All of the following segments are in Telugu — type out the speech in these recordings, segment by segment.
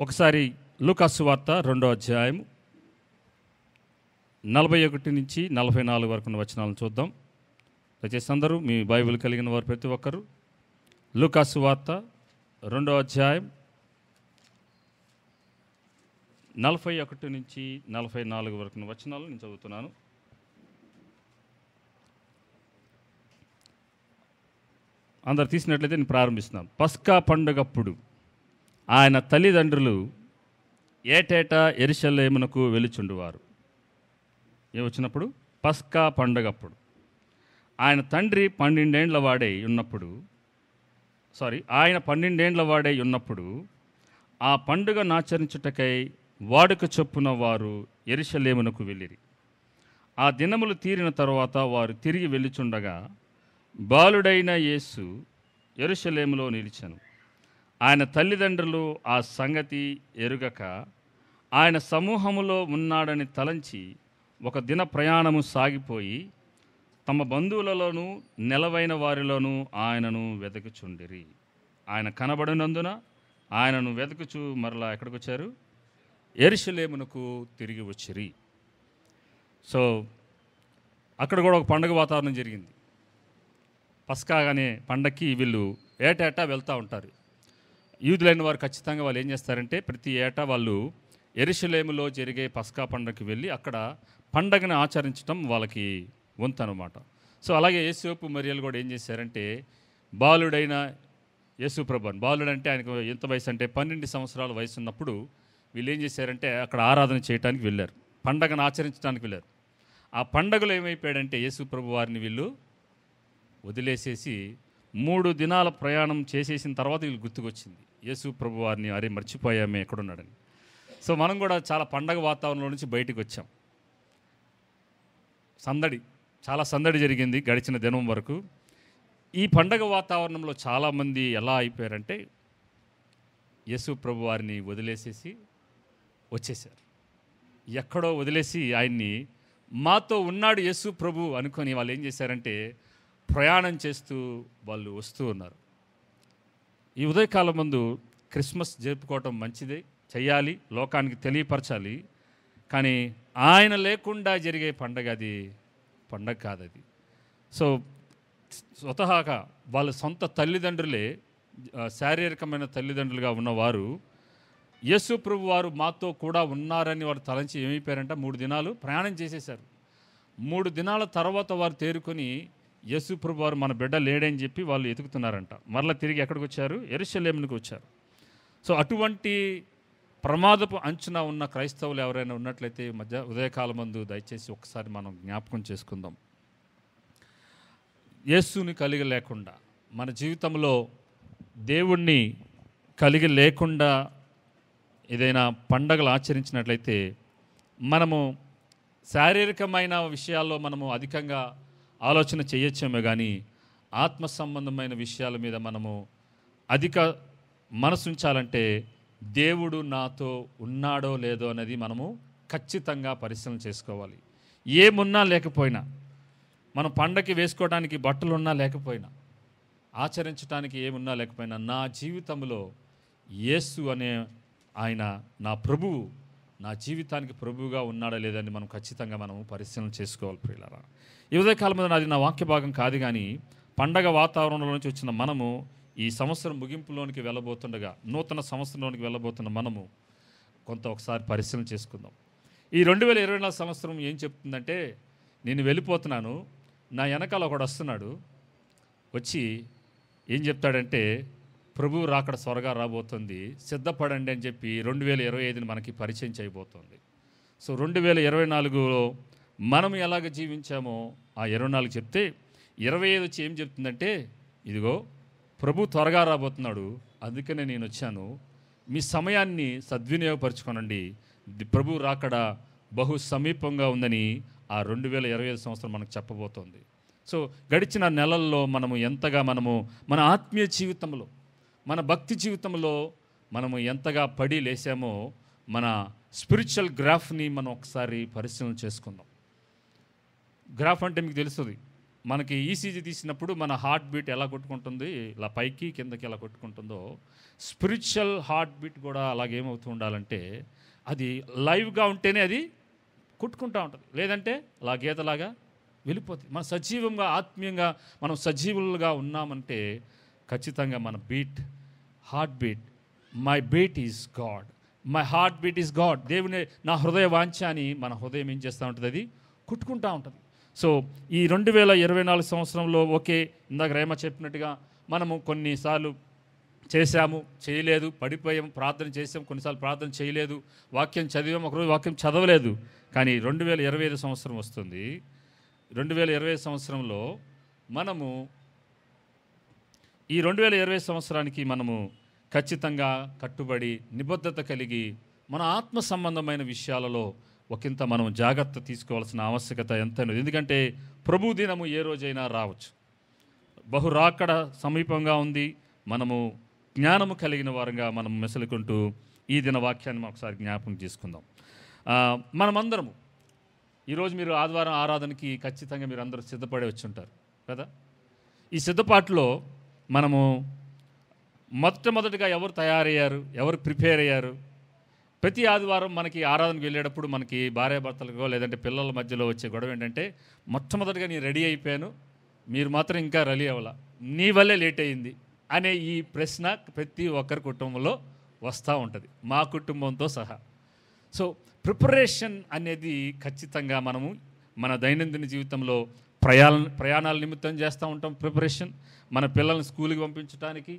ఒకసారి లూకా సువార్త 2వ అధ్యాయం 41 నుంచి 44 వరకు ఉన్న వచనాలను చూద్దాం. దయచేసి అందరూ మీ బైబిల్ కలిగిన వారు ప్రతి ఒక్కరు లూకా సువార్త 2వ అధ్యాయం 41 నుంచి 44 వరకు ఉన్న వచనాలు నేను చదువుతున్నాను. అందరు తీసినట్లయితే నేను ప్రారంభిస్తున్నాను. పస్కా పండుగప్పుడు ఆయన తల్లిదండ్రులు ఏటేటా యెరూషలేమునకు వెలుచుండువారు. ఏమొచ్చినప్పుడు? పస్కా పండుగప్పుడు. ఆయన తండ్రి 12 ఏండ్ల వాడై ఉన్నప్పుడు ఆ పండుగను ఆచరించుటకై వాడుక చొప్పున వారు యెరూషలేమునకు వెళ్ళిరి. ఆ దినములు తీరిన తరువాత వారు తిరిగి వెళ్ళుచుండగా బాలుడైన యేసు యెరూషలేములో నిలిచెను. ఆయన తల్లిదండ్రులు ఆ సంగతి ఎరుగక ఆయన సమూహములో ఉన్నాడని తలంచి ఒక దిన ప్రయాణము సాగిపోయి తమ బంధువులలోనూ నెలవైన వారిలోనూ ఆయనను వెతుకుచుండిరి. ఆయన కనబడినందున ఆయనను వెతుకుచు మరలా ఎక్కడికి వచ్చారు? యెరూషలేమునకు తిరిగి వచ్చిరి. సో అక్కడ కూడా ఒక పండుగ వాతావరణం జరిగింది. పస్కా అనే పండగకి వీళ్ళు ఏటేటా వెళ్తూ ఉంటారు. యూదులైన వారు ఖచ్చితంగా వాళ్ళు ఏం చేస్తారంటే ప్రతి ఏటా వాళ్ళు యెరూషలేములో జరిగే పస్కా పండుగకి వెళ్ళి అక్కడ పండగను ఆచరించడం వాళ్ళకి వంతు అనమాట. సో అలాగే యేసోపు మరియలు కూడా ఏం చేశారంటే బాలుడైన యేసుప్రభుని, బాలుడు అంటే ఆయనకు ఎంత వయసు అంటే 12 సంవత్సరాల వయసు ఉన్నప్పుడు వీళ్ళు ఏం చేశారంటే అక్కడ ఆరాధన చేయడానికి వెళ్ళారు, పండగను ఆచరించడానికి వెళ్ళారు. ఆ పండగలో ఏమైపోయాడంటే యేసుప్రభు వారిని వీళ్ళు వదిలేసేసి 3 దినాల ప్రయాణం చేసేసిన తర్వాత వీళ్ళు గుర్తుకొచ్చింది యేసు ప్రభు వారిని, అరే మర్చిపోయామే ఎక్కడున్నాడని. సో మనం కూడా చాలా పండగ వాతావరణంలో నుంచి బయటకు వచ్చాం. చాలా సందడి జరిగింది గడిచిన దినం వరకు. ఈ పండగ వాతావరణంలో చాలామంది ఎలా అయిపోయారంటే యేసు ప్రభు వారిని వదిలేసేసి వచ్చేసారు. ఎక్కడో వదిలేసి ఆయన్ని మాతో ఉన్నాడు యేసు ప్రభు అనుకొని వాళ్ళు ఏం చేశారంటే ప్రయాణం చేస్తూ వాళ్ళు వస్తూ ఉన్నారు. ఈ ఉదయకాలం ముందు క్రిస్మస్ జరుపుకోవటం మంచిదే, చెయ్యాలి, లోకానికి తెలియపరచాలి. కానీ ఆయన లేకుండా జరిగే పండగ అది పండగ కాదది. సో స్వతహాగా వాళ్ళ సొంత తల్లిదండ్రులే, శారీరకమైన తల్లిదండ్రులుగా ఉన్నవారు యేసు ప్రభు వారు మాతో కూడా ఉన్నారని వారు తలంచి ఏమైపోయారంట 3 దినాలు ప్రయాణం చేసేశారు. 3 దినాల తర్వాత వారు తేరుకొని యేసు ప్రభు వారు మన బిడ్డ లేడని చెప్పి వాళ్ళు ఎతుకుతున్నారంట. మరలా తిరిగి ఎక్కడికి వచ్చారు? యెరూషలేమునకు వచ్చారు. సో అటువంటి ప్రమాదపు అంచున ఉన్న క్రైస్తవులు ఎవరైనా ఉన్నట్లయితే ఉదయకాలం మందు దయచేసి ఒకసారి మనం జ్ఞాపకం చేసుకుందాం. యేసుని కలిగి లేకుండా, మన జీవితంలో దేవుణ్ణి కలిగి లేకుండా ఏదైనా పండగలు ఆచరించినట్లయితే మనము శారీరకమైన విషయాల్లో మనము అధికంగా ఆలోచన చేయొచ్చేమో కానీ ఆత్మ సంబంధమైన విషయాల మీద మనము అధిక మనసుంచాలంటే దేవుడు నాతో ఉన్నాడో లేదో అనేది మనము ఖచ్చితంగా పరిశీలన చేసుకోవాలి. ఏమున్నా లేకపోయినా, మనం పండగకి వేసుకోవడానికి బట్టలు ఉన్నా లేకపోయినా, ఆచరించడానికి ఏమున్నా లేకపోయినా, నా జీవితంలో యేసు అనే ఆయన నా ప్రభువు, నా జీవితానికి ప్రభువుగా ఉన్నాడా లేదని మనం ఖచ్చితంగా మనము పరిశీలన చేసుకోవాలి. ప్రియులారా, ఈ ఉదయకాలం మీద నాది నా వాక్య భాగం కాదు, కానీ పండగ వాతావరణంలో నుంచి వచ్చిన మనము ఈ సంవత్సరం ముగింపులోనికి వెళ్ళబోతుండగా, నూతన సంవత్సరంలోనికి వెళ్ళబోతున్న మనము కొంత ఒకసారి పరిశీలన చేసుకుందాం. ఈ 2024 సంవత్సరం ఏం చెప్తుందంటే, నేను వెళ్ళిపోతున్నాను, నా వెనకాల ఒకడు వస్తున్నాడు, వచ్చి ఏం చెప్తాడంటే ప్రభువు రాకడ త్వరగా రాబోతుంది, సిద్ధపడండి అని చెప్పి 2025ని మనకి పరిచయం చేయబోతోంది. సో 2024లో మనం ఎలాగ జీవించామో ఆ 24 చెప్తే 25 వచ్చి ఏం చెప్తుందంటే, ఇదిగో ప్రభు త్వరగా రాబోతున్నాడు, అందుకనే నేను వచ్చాను, మీ సమయాన్ని సద్వినియోగపరచుకోనండి, ప్రభు రాకడ బహు సమీపంగా ఉందని ఆ 2025 సంవత్సరం మనకు చెప్పబోతోంది. సో గడిచిన నెలల్లో మనము ఎంతగా మన ఆత్మీయ జీవితంలో, మన భక్తి జీవితంలో మనము ఎంతగా పడి లేసామో మన స్పిరిచువల్ గ్రాఫ్ని మనం ఒకసారి పరిశీలన చేసుకుందాం. గ్రాఫ్ అంటే మీకు తెలుస్తుంది, మనకి ఈసీజీ తీసినప్పుడు మన హార్ట్ బీట్ ఎలా కొట్టుకుంటుంది, ఇలా పైకి కిందకి ఎలా కొట్టుకుంటుందో, స్పిరిచువల్ హార్ట్ బీట్ కూడా అలాగేమవుతూ ఉండాలంటే అది లైవ్గా ఉంటేనే అది కొట్టుకుంటూ ఉంటుంది, లేదంటే అలా గీతలాగా వెళ్ళిపోతుంది. మన సజీవంగా ఆత్మీయంగా మనం సజీవులుగా ఉన్నామంటే ఖచ్చితంగా మన beat, heart beat, my beat is God, my heart beat is God, దేవుని నా హృదయ వాంఛ అని మన హృదయం ఏం చేస్తూ ఉంటుంది, అది కొట్టుకుంటూ ఉంటుంది. సో ఈ 2024 సంవత్సరంలో ఓకే, ఇందాక రేమ చెప్పినట్టుగా మనము కొన్నిసార్లు చేశాము, చేయలేదు, పడిపోయాము, ప్రార్థన చేసాము, కొన్నిసార్లు ప్రార్థన చేయలేదు, వాక్యం చదివాము, ఒకరోజు వాక్యం చదవలేదు. కానీ 2025 సంవత్సరం వస్తుంది. 2025 సంవత్సరంలో మనము ఈ 2020 సంవత్సరానికి మనము ఖచ్చితంగా కట్టుబడి నిబద్ధత కలిగి మన ఆత్మ సంబంధమైన విషయాలలో ఒకంత మనం జాగ్రత్త తీసుకోవాల్సిన ఆవశ్యకత ఎంతైనా. ఎందుకంటే ప్రభు దినము ఏ రోజైనా రావచ్చు, బహురాకడ సమీపంగా ఉంది. మనము జ్ఞానము కలిగిన వారంగా మనం మెసలుకుంటూ ఈ దిన వాక్యాన్ని ఒకసారి జ్ఞాపకం చేసుకుందాం. మనమందరము ఈరోజు మీరు ఆదివారం ఆరాధనకి ఖచ్చితంగా మీరు అందరూ సిద్ధపడి వచ్చి ఉంటారు కదా. ఈ సిద్ధపాటులో మనము మొట్టమొదటిగా ఎవరు తయారయ్యారు, ఎవరు ప్రిపేర్ అయ్యారు? ప్రతి ఆదివారం మనకి ఆరాధనకు వెళ్ళేటప్పుడు మనకి భార్యాభర్తలకో లేదంటే పిల్లల మధ్యలో వచ్చే గొడవ ఏంటంటే, మొట్టమొదటిగా నేను రెడీ అయిపోయాను, మీరు మాత్రం ఇంకా రెడీ అవ్వాల, నీ వల్లే లేట్ అయింది అనే ఈ ప్రశ్న ప్రతి ఒక్కరి కుటుంబంలో వస్తూ ఉంటుంది, మా కుటుంబంతో సహా. సో ప్రిపరేషన్ అనేది ఖచ్చితంగా మనము మన దైనందిన జీవితంలో ప్రయాణాల నిమిత్తం చేస్తూ ఉంటాం. ప్రిపరేషన్ మన పిల్లల్ని స్కూల్కి పంపించడానికి,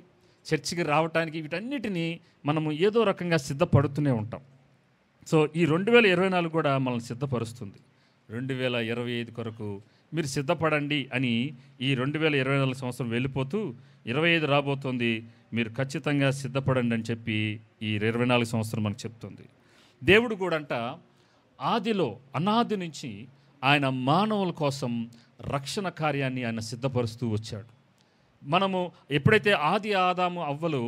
చర్చికి రావడానికి, వీటన్నిటినీ మనము ఏదో రకంగా సిద్ధపడుతూనే ఉంటాం. సో ఈ 2024 కూడా మనల్ని సిద్ధపరుస్తుంది. 2025 కొరకు మీరు సిద్ధపడండి అని ఈ 2024 సంవత్సరం వెళ్ళిపోతూ 25 రాబోతుంది, మీరు ఖచ్చితంగా సిద్ధపడండి అని చెప్పి ఈ 24 సంవత్సరం మనకు చెప్తుంది. దేవుడు కూడా అంట ఆదిలో అనాది నుంచి ఆయన మానవుల కోసం రక్షణ కార్యాన్ని ఆయన సిద్ధపరుస్తూ వచ్చాడు. మనము ఎప్పుడైతే ఆది ఆదాము అవ్వలు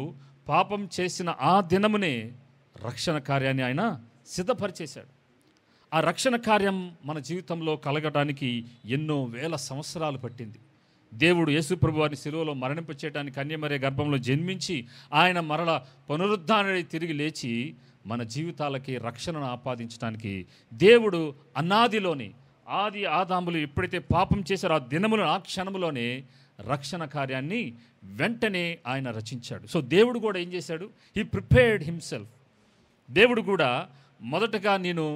పాపం చేసిన ఆ దినమునే రక్షణ కార్యాన్ని ఆయన సిద్ధపరిచేశాడు. ఆ రక్షణ కార్యం మన జీవితంలో కలగడానికి ఎన్నో వేల సంవత్సరాలు పట్టింది. దేవుడు యేసుప్రభు వారిని శిలువలో మరణింపచేయడానికి కన్యమరియా గర్భంలో జన్మించి ఆయన మరల పునరుద్ధానుడై తిరిగి లేచి మన జీవితాలకి రక్షణను ఆపాదించడానికి దేవుడు అనాదిలోని ఆది ఆదాములు ఎప్పుడైతే పాపం చేశారో ఆ దినములో ఆ క్షణములోనే రక్షణ కార్యాన్ని వెంటనే ఆయన రచించాడు. సో దేవుడు కూడా ఏం చేశాడు, హీ ప్రిపేర్డ్ హిమ్సెల్ఫ్. దేవుడు కూడా మొదటగా నేను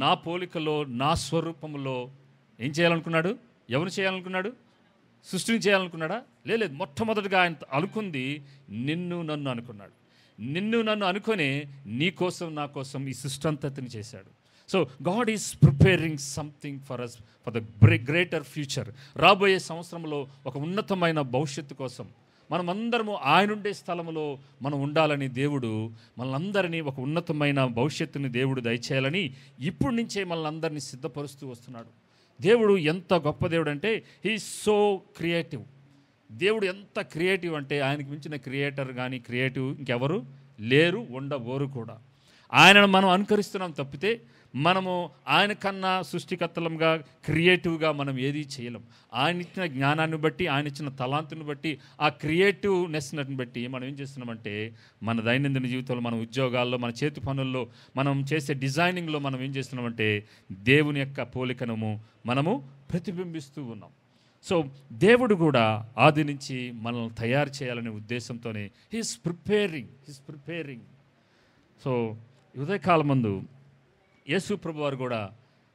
నా పోలికలో నా స్వరూపంలో ఏం చేయాలనుకున్నాడు, ఎవరు చేయాలనుకున్నాడు, సృష్టిని చేయాలనుకున్నాడా? లేదు, మొట్టమొదటిగా ఆయన అనుకుంది నిన్ను నన్ను అనుకున్నాడు. నిన్ను నన్ను అనుకునే నీ కోసం నా కోసం ఈ సృష్టి అంతటిని చేశాడు. So God is preparing something for us for the greater future. రాబోయే సంవత్సరంలో ఒక ఉన్నతమైన భవిష్యత్తు కోసం మనమందరము ఆయనుండే స్థలంలో మనం ఉండాలని దేవుడు మనందరినీ ఒక ఉన్నతమైన భవిష్యత్తుని దేవుడు దయచేయాలని ఇప్పటి నుంచే మనందరినీ సిద్ధపరుస్తూ వస్తున్నాడు. దేవుడు ఎంత గొప్ప దేవుడు అంటే హీ సో క్రియేటివ్. దేవుడు ఎంత క్రియేటివ్ అంటే ఆయనకు మించిన క్రియేటర్ కానీ క్రియేటివ్ ఇంకెవరు లేరు, ఉండబోరు కూడా. ఆయనను మనం అనుకరిస్తున్నాం తప్పితే మనము ఆయన కన్నా సృష్టికర్తలంగా క్రియేటివ్గా మనం ఏదీ చేయలేం. ఆయన ఇచ్చిన జ్ఞానాన్ని బట్టి, ఆయన ఇచ్చిన తలాంతుని బట్టి, ఆ క్రియేటివ్నెస్ని బట్టి మనం ఏం చేస్తున్నామంటే మన దైనందిన జీవితంలో, మన ఉద్యోగాల్లో, మన చేతి పనుల్లో, మనం చేసే డిజైనింగ్లో మనం ఏం చేస్తున్నామంటే దేవుని యొక్క పోలికను మనము ప్రతిబింబిస్తూ ఉన్నాం. సో దేవుడు కూడా ఆది నుంచి మనల్ని తయారు చేయాలనే ఉద్దేశంతోనే హీస్ ప్రిపేరింగ్. సో ఉదయకాలం ముందు యేసు ప్రభు వారు కూడా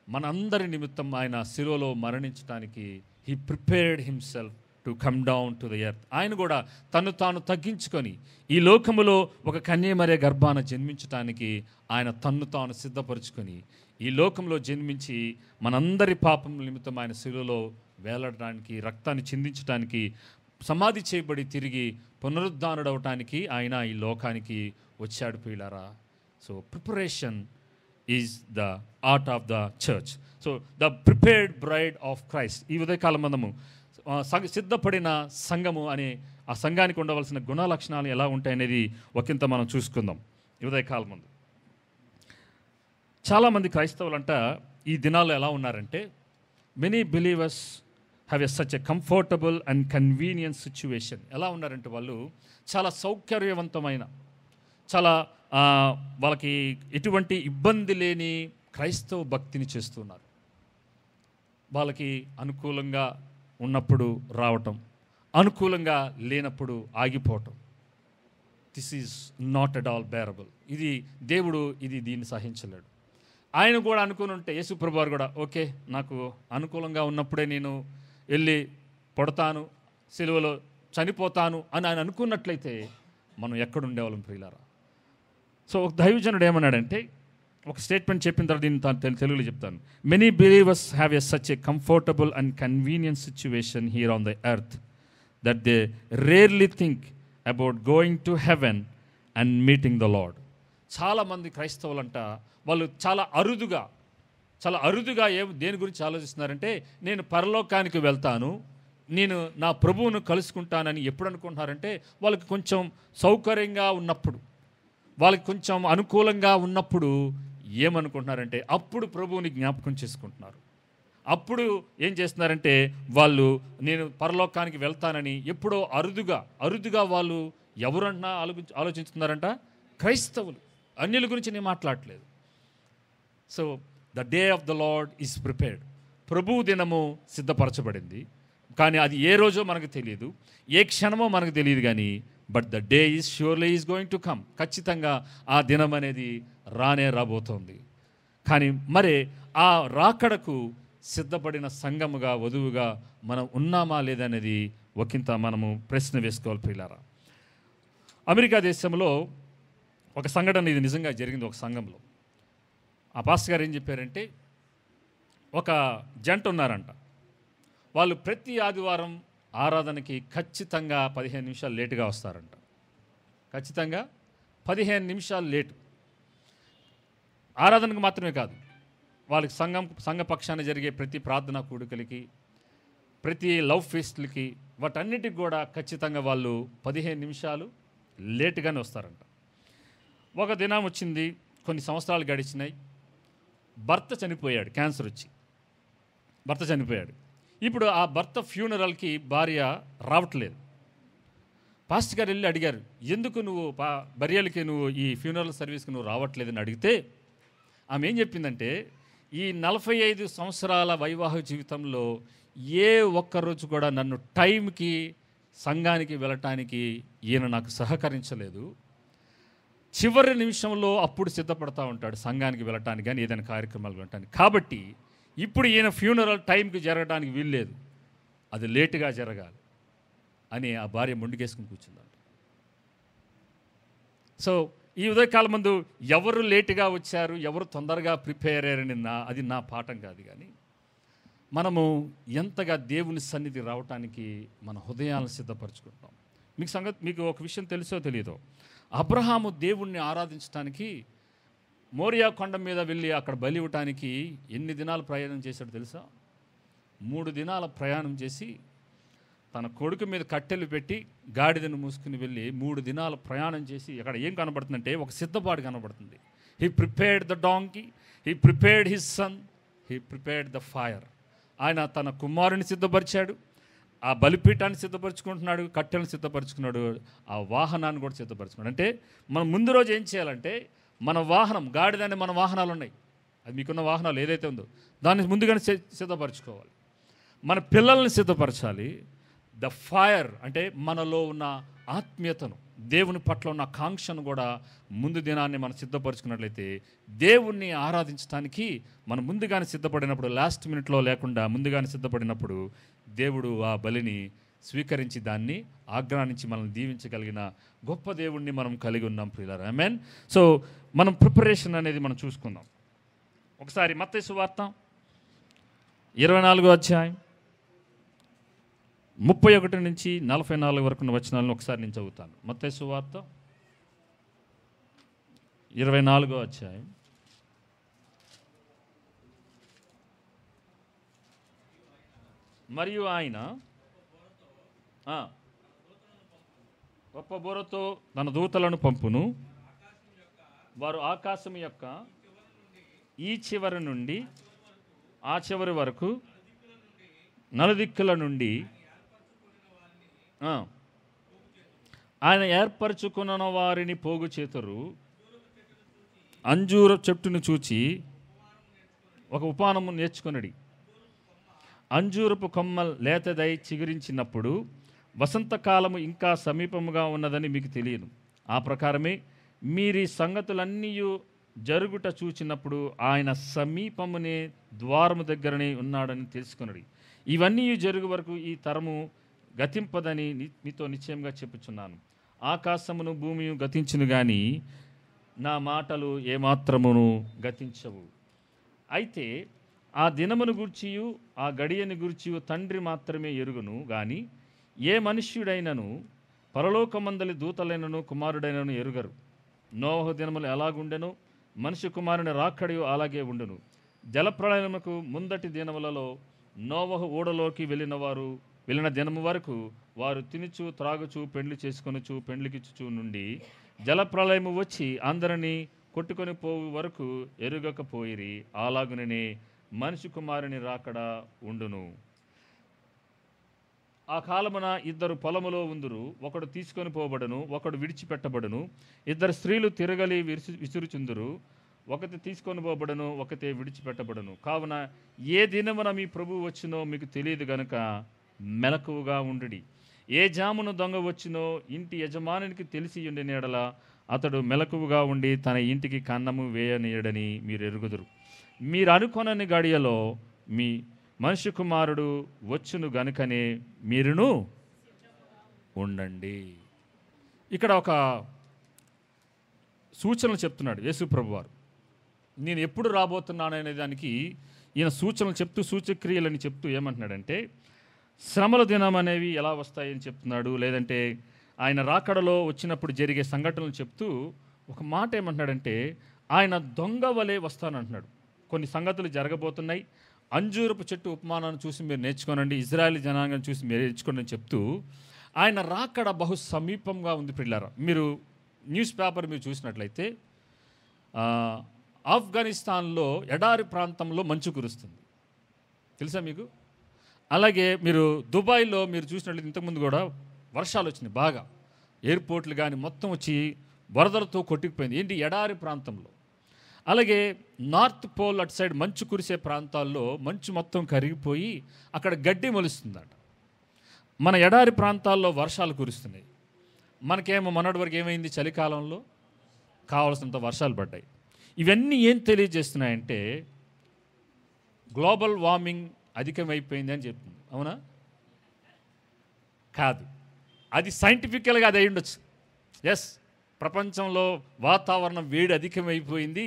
మనందరి నిమిత్తం ఆయన శిలువలో మరణించడానికి he prepared himself to come down to the earth. ఆయన కూడా తను తాను తగ్గించుకొని ఈ లోకములో ఒక కన్యమరియా గర్భాన జన్మించడానికి ఆయన తన్ను తాను సిద్ధపరుచుకొని ఈ లోకంలో జన్మించి మనందరి పాపం నిమిత్తం ఆయన శిలువలో వేలాడడానికి, రక్తాన్ని చిందించడానికి, సమాధి చేయబడి తిరిగి పునరుద్ధానుడవటానికి ఆయన ఈ లోకానికి వచ్చాడు ప్రియులారా. So preparation is the art of the church. So the prepared braid of Christ. ఈ ఉదయకాలం మనము సిద్ధపడిన సంఘము అనే ఆ సంఘానికి ఉండవలసిన గుణ లక్షణాలు ఎలా ఉంటాయనేది ఒకంత మనం చూసుకుందాం ఈ ఉదయకాలం ముందు. చాలామంది క్రైస్తవులంట ఈ దినాల్లో ఎలా ఉన్నారంటే, many believers have a such a comfortable and convenient situation. ఎలా ఉన్నారంటే వాళ్ళు చాలా సౌకర్యవంతమైన, చాలా వాళ్ళకి ఎటువంటి ఇబ్బంది లేని క్రైస్తవ భక్తిని చేస్తున్నారు. వాళ్ళకి అనుకూలంగా ఉన్నప్పుడు రావటం, అనుకూలంగా లేనప్పుడు ఆగిపోవటం. This is not at all bearable. ఇది దేవుడు దీన్ని సహించలేడు. ఆయన కూడా అనుకుని ఉంటే, యేసుప్రభు వారు కూడా ఓకే, నాకు అనుకూలంగా ఉన్నప్పుడే నేను వెళ్ళి పడతాను, సిలువలో చనిపోతాను అని ఆయన అనుకున్నట్లయితే మనం ఎక్కడుండేవాళ్ళం ప్రియులారా. సో ఒక దైవజనుడు ఏమన్నాడంటే, ఒక స్టేట్మెంట్ చెప్పిన తర్వాత దీన్ని తెలుగులో చెప్తాను. Many believers have a such a comfortable and convenient situation here on the earth that they rarely think about going to heaven and meeting the lord. చాలామంది క్రైస్తవులంట వాళ్ళు చాలా అరుదుగా దేని గురించి ఆలోచిస్తున్నారంటే, నేను పరలోకానికి వెళ్తాను, నేను నా ప్రభువును కలుసుకుంటానని ఎప్పుడు అనుకుంటున్నారంటే, వాళ్ళకి కొంచెం సౌకర్యంగా ఉన్నప్పుడు, వాళ్ళకి కొంచెం అనుకూలంగా ఉన్నప్పుడు ఏమనుకుంటున్నారంటే అప్పుడు ప్రభువుని జ్ఞాపకం చేసుకుంటున్నారు. అప్పుడు ఏం చేస్తున్నారంటే వాళ్ళు నేను పరలోకానికి వెళ్తానని ఎప్పుడో అరుదుగా వాళ్ళు ఎవరన్నా ఆలోచిస్తున్నారంట? క్రైస్తవులు. అన్యుల గురించి నేను మాట్లాడట్లేదు. So the day of the lord is prepared. ప్రభు దినము సిద్ధపరచబడింది, కానీ అది ఏ రోజో మనకు తెలియదు, ఏ క్షణమో మనకు తెలియదు, కానీ but the day is surely is going to come. ఖచ్చితంగా ఆ దినం అనేది రాబోతోంది. కానీ మరి ఆ రాకడకు సిద్ధపడిన సంఘముగా, వధువుగా మనం ఉన్నామా లేదనేది ఒకంత మనము ప్రశ్న వేసుకోవాలి ప్రియులారా. అమెరికా దేశంలో ఒక సంఘటన, ఇది నిజంగా జరిగింది ఒక సంఘంలో. ఆ పాస్టర్ గారు ఏం చెప్పారంటే, ఒక జంట ఉన్నారంట. వాళ్ళు ప్రతి ఆదివారం ఆరాధనకి ఖచ్చితంగా 15 నిమిషాలు లేటుగా వస్తారంట. ఖచ్చితంగా 15 నిమిషాలు లేటు. ఆరాధనకు మాత్రమే కాదు, వాళ్ళకి సంఘ పక్షాన జరిగే ప్రతి ప్రార్థనా కూడికలకి, ప్రతి లవ్ ఫీస్ట్లకి, వాటన్నిటికి కూడా ఖచ్చితంగా వాళ్ళు 15 నిమిషాలు లేటుగానే వస్తారంట. ఒక దినం వచ్చింది, కొన్ని సంవత్సరాలు గడిచినాయి, భర్త చనిపోయాడు, క్యాన్సర్ వచ్చి భర్త చనిపోయాడు. ఇప్పుడు ఆ భర్త ఫ్యూనరల్కి భార్య రావట్లేదు. పాస్టర్ గారు వెళ్ళి అడిగారు, ఎందుకు నువ్వు బర్యాలకి నువ్వు ఈ ఫ్యూనరల్ సర్వీస్కి నువ్వు రావట్లేదని అడిగితే ఆమె ఏం చెప్పిందంటే, ఈ 45 సంవత్సరాల వైవాహిక జీవితంలో ఏ ఒక్కరోజు కూడా నన్ను టైంకి సంఘానికి వెళ్ళటానికి ఈయన నాకు సహకరించలేదు. చివరి నిమిషంలో అప్పుడు సిద్ధపడతా ఉంటాడు సంఘానికి వెళ్ళటానికి కానీ ఏదైనా కార్యక్రమాలు వెళ్ళటానికి. కాబట్టి ఇప్పుడు ఈయన ఫ్యూనరల్ టైంకి జరగడానికి వీల్లేదు, అది లేటుగా జరగాలి అని ఆ భార్య ముందుకేసుకుని కూర్చుందంట. సో ఈ ఉదయకాలం ముందు ఎవరు లేటుగా వచ్చారు, ఎవరు తొందరగా ప్రిపేర్ అయ్యారని అది నా పాఠం కాదు, కానీ మనము ఎంతగా దేవుని సన్నిధి రావటానికి మన హృదయాలను సిద్ధపరచుకుంటాం. మీకు ఒక విషయం తెలుసో తెలియదో, అబ్రహాము దేవుణ్ణి ఆరాధించడానికి మోరియా కొండ మీద వెళ్ళి అక్కడ బలి ఇవ్వటానికి ఎన్ని దినాలు ప్రయాణం చేశాడు తెలుసా? 3 దినాల ప్రయాణం చేసి తన కొడుకు మీద కట్టెలు పెట్టి గాడిదను మూసుకుని వెళ్ళి 3 దినాల ప్రయాణం చేసి అక్కడ ఏం కనబడుతుందంటే ఒక సిద్ధపాటు కనబడుతుంది. He prepared the donkey, he prepared his son, he prepared the fire. ఆయన తన కుమారుని సిద్ధపరిచాడు, ఆ బలిపీఠాన్ని సిద్ధపరచుకుంటున్నాడు, కట్టెలను సిద్ధపరచుకున్నాడు, ఆ వాహనాన్ని కూడా సిద్ధపరచుకున్నాడు. అంటే మనం ముందు రోజు ఏం చేయాలంటే మన వాహనం, గాడిదని మన వాహనాలు ఉన్నాయి, అది మీకున్న వాహనాలు ఏదైతే ఉందో దాన్ని ముందుగానే సిద్ధపరచుకోవాలి. మన పిల్లల్ని సిద్ధపరచాలి. ద ఫైర్ అంటే మనలో ఉన్న ఆత్మీయతను, దేవుని పట్ల ఉన్న కాంక్షను కూడా ముందు దినాన్ని మనం సిద్ధపరచుకున్నట్లయితే దేవుణ్ణి ఆరాధించడానికి మనం ముందుగానే సిద్ధపడినప్పుడు, లాస్ట్ మినిట్లో లేకుండా ముందుగానే సిద్ధపడినప్పుడు దేవుడు ఆ బలిని స్వీకరించి దాన్ని ఆగ్రహించి మనల్ని దీవించగలిగిన గొప్ప దేవుణ్ణి మనం కలిగి ఉన్నాం ప్రియులారా. ఆమేన్. సో మనం ప్రిపరేషన్ అనేది మనం చూసుకుందాం. ఒకసారి మత్తయి సువార్త 24వ అధ్యాయం 31 నుంచి 44 వరకు ఉన్న వచనాలను ఒకసారి నేను చదువుతాను. మత్తయి సువార్త 24వ అధ్యాయం 'మరియు ఆయన గొప్ప బోరతో తన దూతలను పంపును, వారు ఆకాశం యొక్క ఈ చివరి నుండి ఆ చివరి వరకు నలుదిక్కుల నుండి ఆయన ఏర్పరచుకున్న వారిని పోగు చేతురు. అంజూర చెట్టును చూచి ఒక ఉపమానము నేర్చుకొనడి. అంజూరపు కొమ్మ లేతదై చిగురించినప్పుడు వసంతకాలము ఇంకా సమీపముగా ఉన్నదని మీకు తెలియను. ఆ ప్రకారమే మీరు ఈ సంగతులన్నీ జరుగుట చూచినప్పుడు ఆయన సమీపమునే ద్వారము దగ్గరనే ఉన్నాడని తెలుసుకొనడి. ఇవన్నీ జరుగు వరకు ఈ తరము గతింపదని మీతో నిశ్చయంగా చెప్పుచున్నాను. ఆకాశమును భూమియు గతించును గాని నా మాటలు ఏమాత్రమును గతించవు. అయితే ఆ దినమును గూర్చియు ఆ గడియను గూర్చియు తండ్రి మాత్రమే ఎరుగును గాని ఏ మనుష్యుడైనను పరలోకమందలి దూతలైనను కుమారుడైనను ఎరుగరు. నోవహు దినములు ఎలాగుండెను మనుష్య కుమారుని రాకడయు అలాగే ఉండును. జలప్రళయమునకు ముందటి దినములలో నోవహు ఓడలోకి వెళ్ళిన దినము వరకు వారు తినుచు త్రాగుచు పెండ్లి చేసుకొనుచు పెండ్లికిచ్చుచు నుండి జలప్రళయము వచ్చి అందరినీ కొట్టుకొని పోవు వరకు ఎరుగకపోయిరి. అలాగుననే మనిషి కుమారుని రాకడ ఉండును. ఆ కాలమున ఇద్దరు పొలములో ఉందురు, ఒకడు తీసుకొని పోబడును, ఒకడు విడిచిపెట్టబడును. ఇద్దరు స్త్రీలు తిరగలి విసురుచుందురు, ఒకటి తీసుకొని పోబడును, ఒకతే విడిచిపెట్టబడును. కావున ఏ దినమున మీ ప్రభువు వచ్చినో మీకు తెలియదు గనుక మెలకువగా ఉండుడి. ఏ జామును దొంగ వచ్చినో ఇంటి యజమానునికి తెలిసి ఉండిన యెడల అతడు మెలకువగా ఉండి తన ఇంటికి కన్నము వేయనీయడని మీరు ఎరుగుదురు. మీరు అనుకొనని గడియలో మీ మనుష్య కుమారుడు వచ్చును గనుకనే మీరును ఉండండి. ఇక్కడ ఒక సూచనలు చెప్తున్నాడు యేసు ప్రభువారు. నేను ఎప్పుడు రాబోతున్నాను అనే దానికి ఈయన సూచనలు చెప్తూ సూచక్రియలని చెప్తూ ఏమంటున్నాడంటే శ్రమల దినం అనేవి ఎలా వస్తాయని చెప్తున్నాడు. లేదంటే ఆయన రాకడలో వచ్చినప్పుడు జరిగే సంఘటనలు చెప్తూ ఒక మాట ఏమంటున్నాడంటే ఆయన దొంగ వలె వస్తానంటున్నాడు. కొన్ని సంగతులు జరగబోతున్నాయి. అంజూరపు చెట్టు ఉపమానాన్ని చూసి మీరు నేర్చుకోనండి, ఇజ్రాయేల్ జనాంగాన్ని చూసి మీరు నేర్చుకోండి అని చెప్తూ ఆయన రాకడ బహు సమీపంగా ఉంది. పిల్లారా, మీరు న్యూస్ పేపర్ మీరు చూసినట్లయితే ఆఫ్ఘనిస్తాన్లో ఎడారి ప్రాంతంలో మంచు కురుస్తుంది, తెలుసా మీకు? అలాగే మీరు దుబాయ్లో మీరు చూసినట్లయితే ఇంతకుముందు కూడా వర్షాలు వచ్చినాయి బాగా, ఎయిర్పోర్ట్లు కానీ మొత్తం వచ్చి వరదలతో కొట్టుకుపోయింది. ఏంటి? ఎడారి ప్రాంతంలో. అలాగే నార్త్ పోల్ అటు సైడ్ మంచు కురిసే ప్రాంతాల్లో మంచు మొత్తం కరిగిపోయి అక్కడ గడ్డి మొలుస్తుందట. మన ఎడారి ప్రాంతాల్లో వర్షాలు కురుస్తున్నాయి. మనకేమో మొన్నటి వరకు ఏమైంది? చలికాలంలో కావాల్సినంత వర్షాలు పడ్డాయి. ఇవన్నీ ఏం తెలియజేస్తున్నాయంటే గ్లోబల్ వార్మింగ్ అధికమైపోయింది అని చెప్తుంది. అవునా? కాదు, అది సైంటిఫికల్గా అది అయి ఉండొచ్చు. ఎస్, ప్రపంచంలో వాతావరణం వేడి అధికమైపోయింది,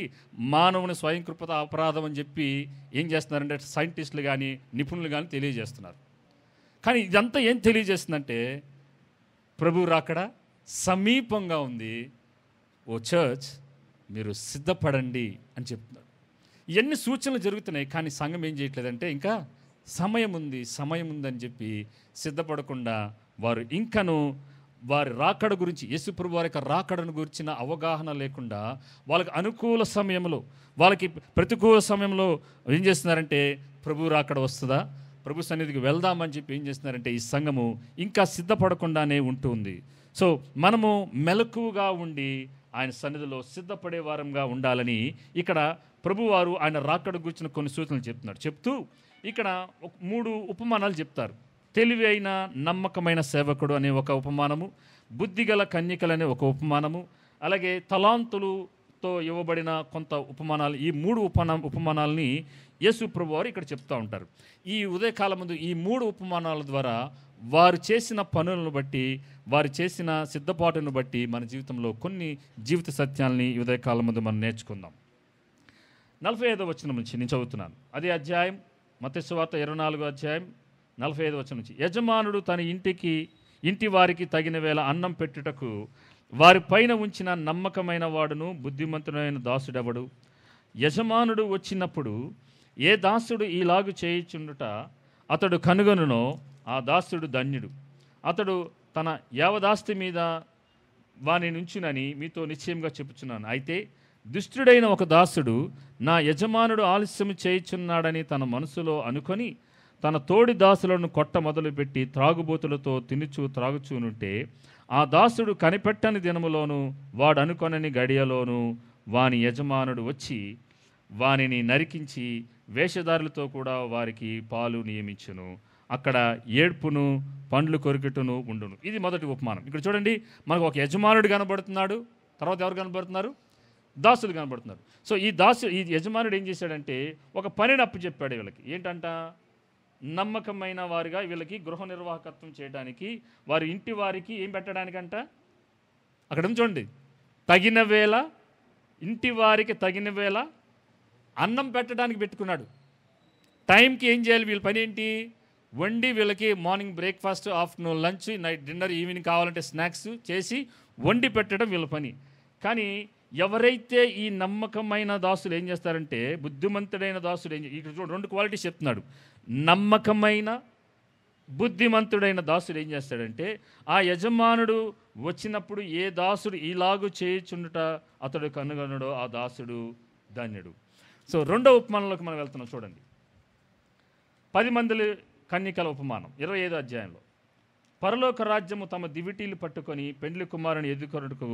మానవుని స్వయంకృపత అపరాధం అని చెప్పి ఏం చేస్తున్నారంటే సైంటిస్టులు కానీ నిపుణులు కానీ తెలియజేస్తున్నారు. కానీ ఇదంతా ఏం తెలియజేస్తుందంటే ప్రభు రాకడ సమీపంగా ఉంది. ఓ చర్చ్, మీరు సిద్ధపడండి అని చెప్తున్నారు. ఇవన్నీ సూచనలు జరుగుతున్నాయి, కానీ సంఘం ఏం చేయట్లేదంటే ఇంకా సమయం ఉందని చెప్పి సిద్ధపడకుండా వారు ఇంకను వారి రాకడ గురించి, యేసుప్రభు వారి యొక్క రాకడను గురించిన అవగాహన లేకుండా వాళ్ళకి అనుకూల సమయంలో, వాళ్ళకి ప్రతికూల సమయంలో ఏం చేస్తున్నారంటే ప్రభు రాకడ వస్తుందా, ప్రభు సన్నిధికి వెళ్దామని చెప్పి ఏం చేస్తున్నారంటే ఈ సంఘము ఇంకా సిద్ధపడకుండానే ఉంటుంది. సో మనము మెలకువగా ఉండి ఆయన సన్నిధిలో సిద్ధపడే వారంగా ఉండాలని ఇక్కడ ప్రభువారు ఆయన రాకడ గురించిన కొన్ని సూచనలు చెప్తున్నారు. చెప్తూ ఇక్కడ 3 ఉపమానాలు చెప్తారు. తెలివి అయిన నమ్మకమైన సేవకుడు అనే ఒక ఉపమానము, బుద్ధిగల కన్యకలనే ఒక ఉపమానము, అలాగే తలాంతులతో ఇవ్వబడిన కొంత ఉపమానాలు. ఈ 3 ఉపమానాలని యేసు ప్రభువారు ఇక్కడ చెప్తూ ఉంటారు. ఈ ఉదయకాలం ముందు ఈ 3 ఉపమానాల ద్వారా వారు చేసిన పనులను బట్టి, వారు చేసిన సిద్ధపాటును బట్టి మన జీవితంలో కొన్ని జీవిత సత్యాలని ఈ ఉదయకాలం ముందు మనం నేర్చుకుందాం. 45వ వచనం నుంచి నేను చదువుతున్నాను. అదే అధ్యాయం, మత్తయి సువార్త 24వ అధ్యాయం 45వ వచనం నుంచి. యజమానుడు తన ఇంటి వారికి తగిన వేళ అన్నం పెట్టుటకు వారి పైన ఉంచిన నమ్మకమైన వాడును బుద్ధిమంతుడైన దాసుడెవడు? యజమానుడు వచ్చినప్పుడు ఏ దాసుడు ఈలాగు చేయుచుండుట అతడు కనుగొనునో ఆ దాసుడు ధన్యుడు. అతడు తన యావదాస్తి మీద వాని నుంచునని మీతో నిశ్చయంగా చెప్పుచున్నాను. అయితే దుష్టుడైన ఒక దాసుడు నా యజమానుడు ఆలస్యం చేయుచున్నాడని తన మనసులో అనుకొని తన తోడి దాసులను కొట్ట మొదలుపెట్టి త్రాగుబోతులతో త్రాగుచూనుంటే ఆ దాసుడు కనిపెట్టని దినములోను వాడు అనుకొనని గడియలోను వాని యజమానుడు వచ్చి వానిని నరికించి వేషధారులతో కూడా వారికి పాలు నియమించును. అక్కడ ఏడ్పును పండ్లు కొరికెట్టును ఉండును. ఇది మొదటి ఉపమానం. ఇక్కడ చూడండి, మనకు ఒక యజమానుడు కనబడుతున్నాడు, తర్వాత ఎవరు కనబడుతున్నారు? దాసులు కనబడుతున్నారు. సో ఈ యజమానుడు ఏం చేశాడంటే ఒక పనిని అప్పచెప్పాడు వీళ్ళకి. ఏంటంట? నమ్మకమైన వారిగా వీళ్ళకి గృహ నిర్వాహకత్వం చేయడానికి, వారి ఇంటి వారికి ఏం పెట్టడానికంట? అక్కడ చూడండి, తగిన వేళ, ఇంటి వారికి తగిన వేళ అన్నం పెట్టడానికి పెట్టుకున్నాడు. టైంకి ఏం చేయాలి? వీళ్ళ పని ఏంటి? వండి వీళ్ళకి morning breakfast, afternoon lunch, night dinner, evening కావాలంటే స్నాక్స్ చేసి వండి పెట్టడం వీళ్ళ పని. కానీ ఎవరైతే ఈ నమ్మకమైన దాసులు ఏం చేస్తారంటే, బుద్ధిమంతుడైన దాసుడు ఇక్కడ చూడండి, 2 క్వాలిటీస్ చెప్తున్నాడు. నమ్మకమైన బుద్ధిమంతుడైన దాసుడు ఏం చేస్తాడంటే, ఆ యజమానుడు వచ్చినప్పుడు ఏ దాసుడు ఇలాగు చేయుచుండుట అతడు కనుగొనడో ఆ దాసుడు ధన్యుడు. సో రెండో ఉపమానంలోకి మనం వెళ్తున్నాం. చూడండి, 10 మంది కన్యకల ఉపమానం 25వ అధ్యాయంలో. పరలోక రాజ్యము తమ దివిటీలు పట్టుకొని పెండ్లి కుమారుని ఎదుర్కొనుటకు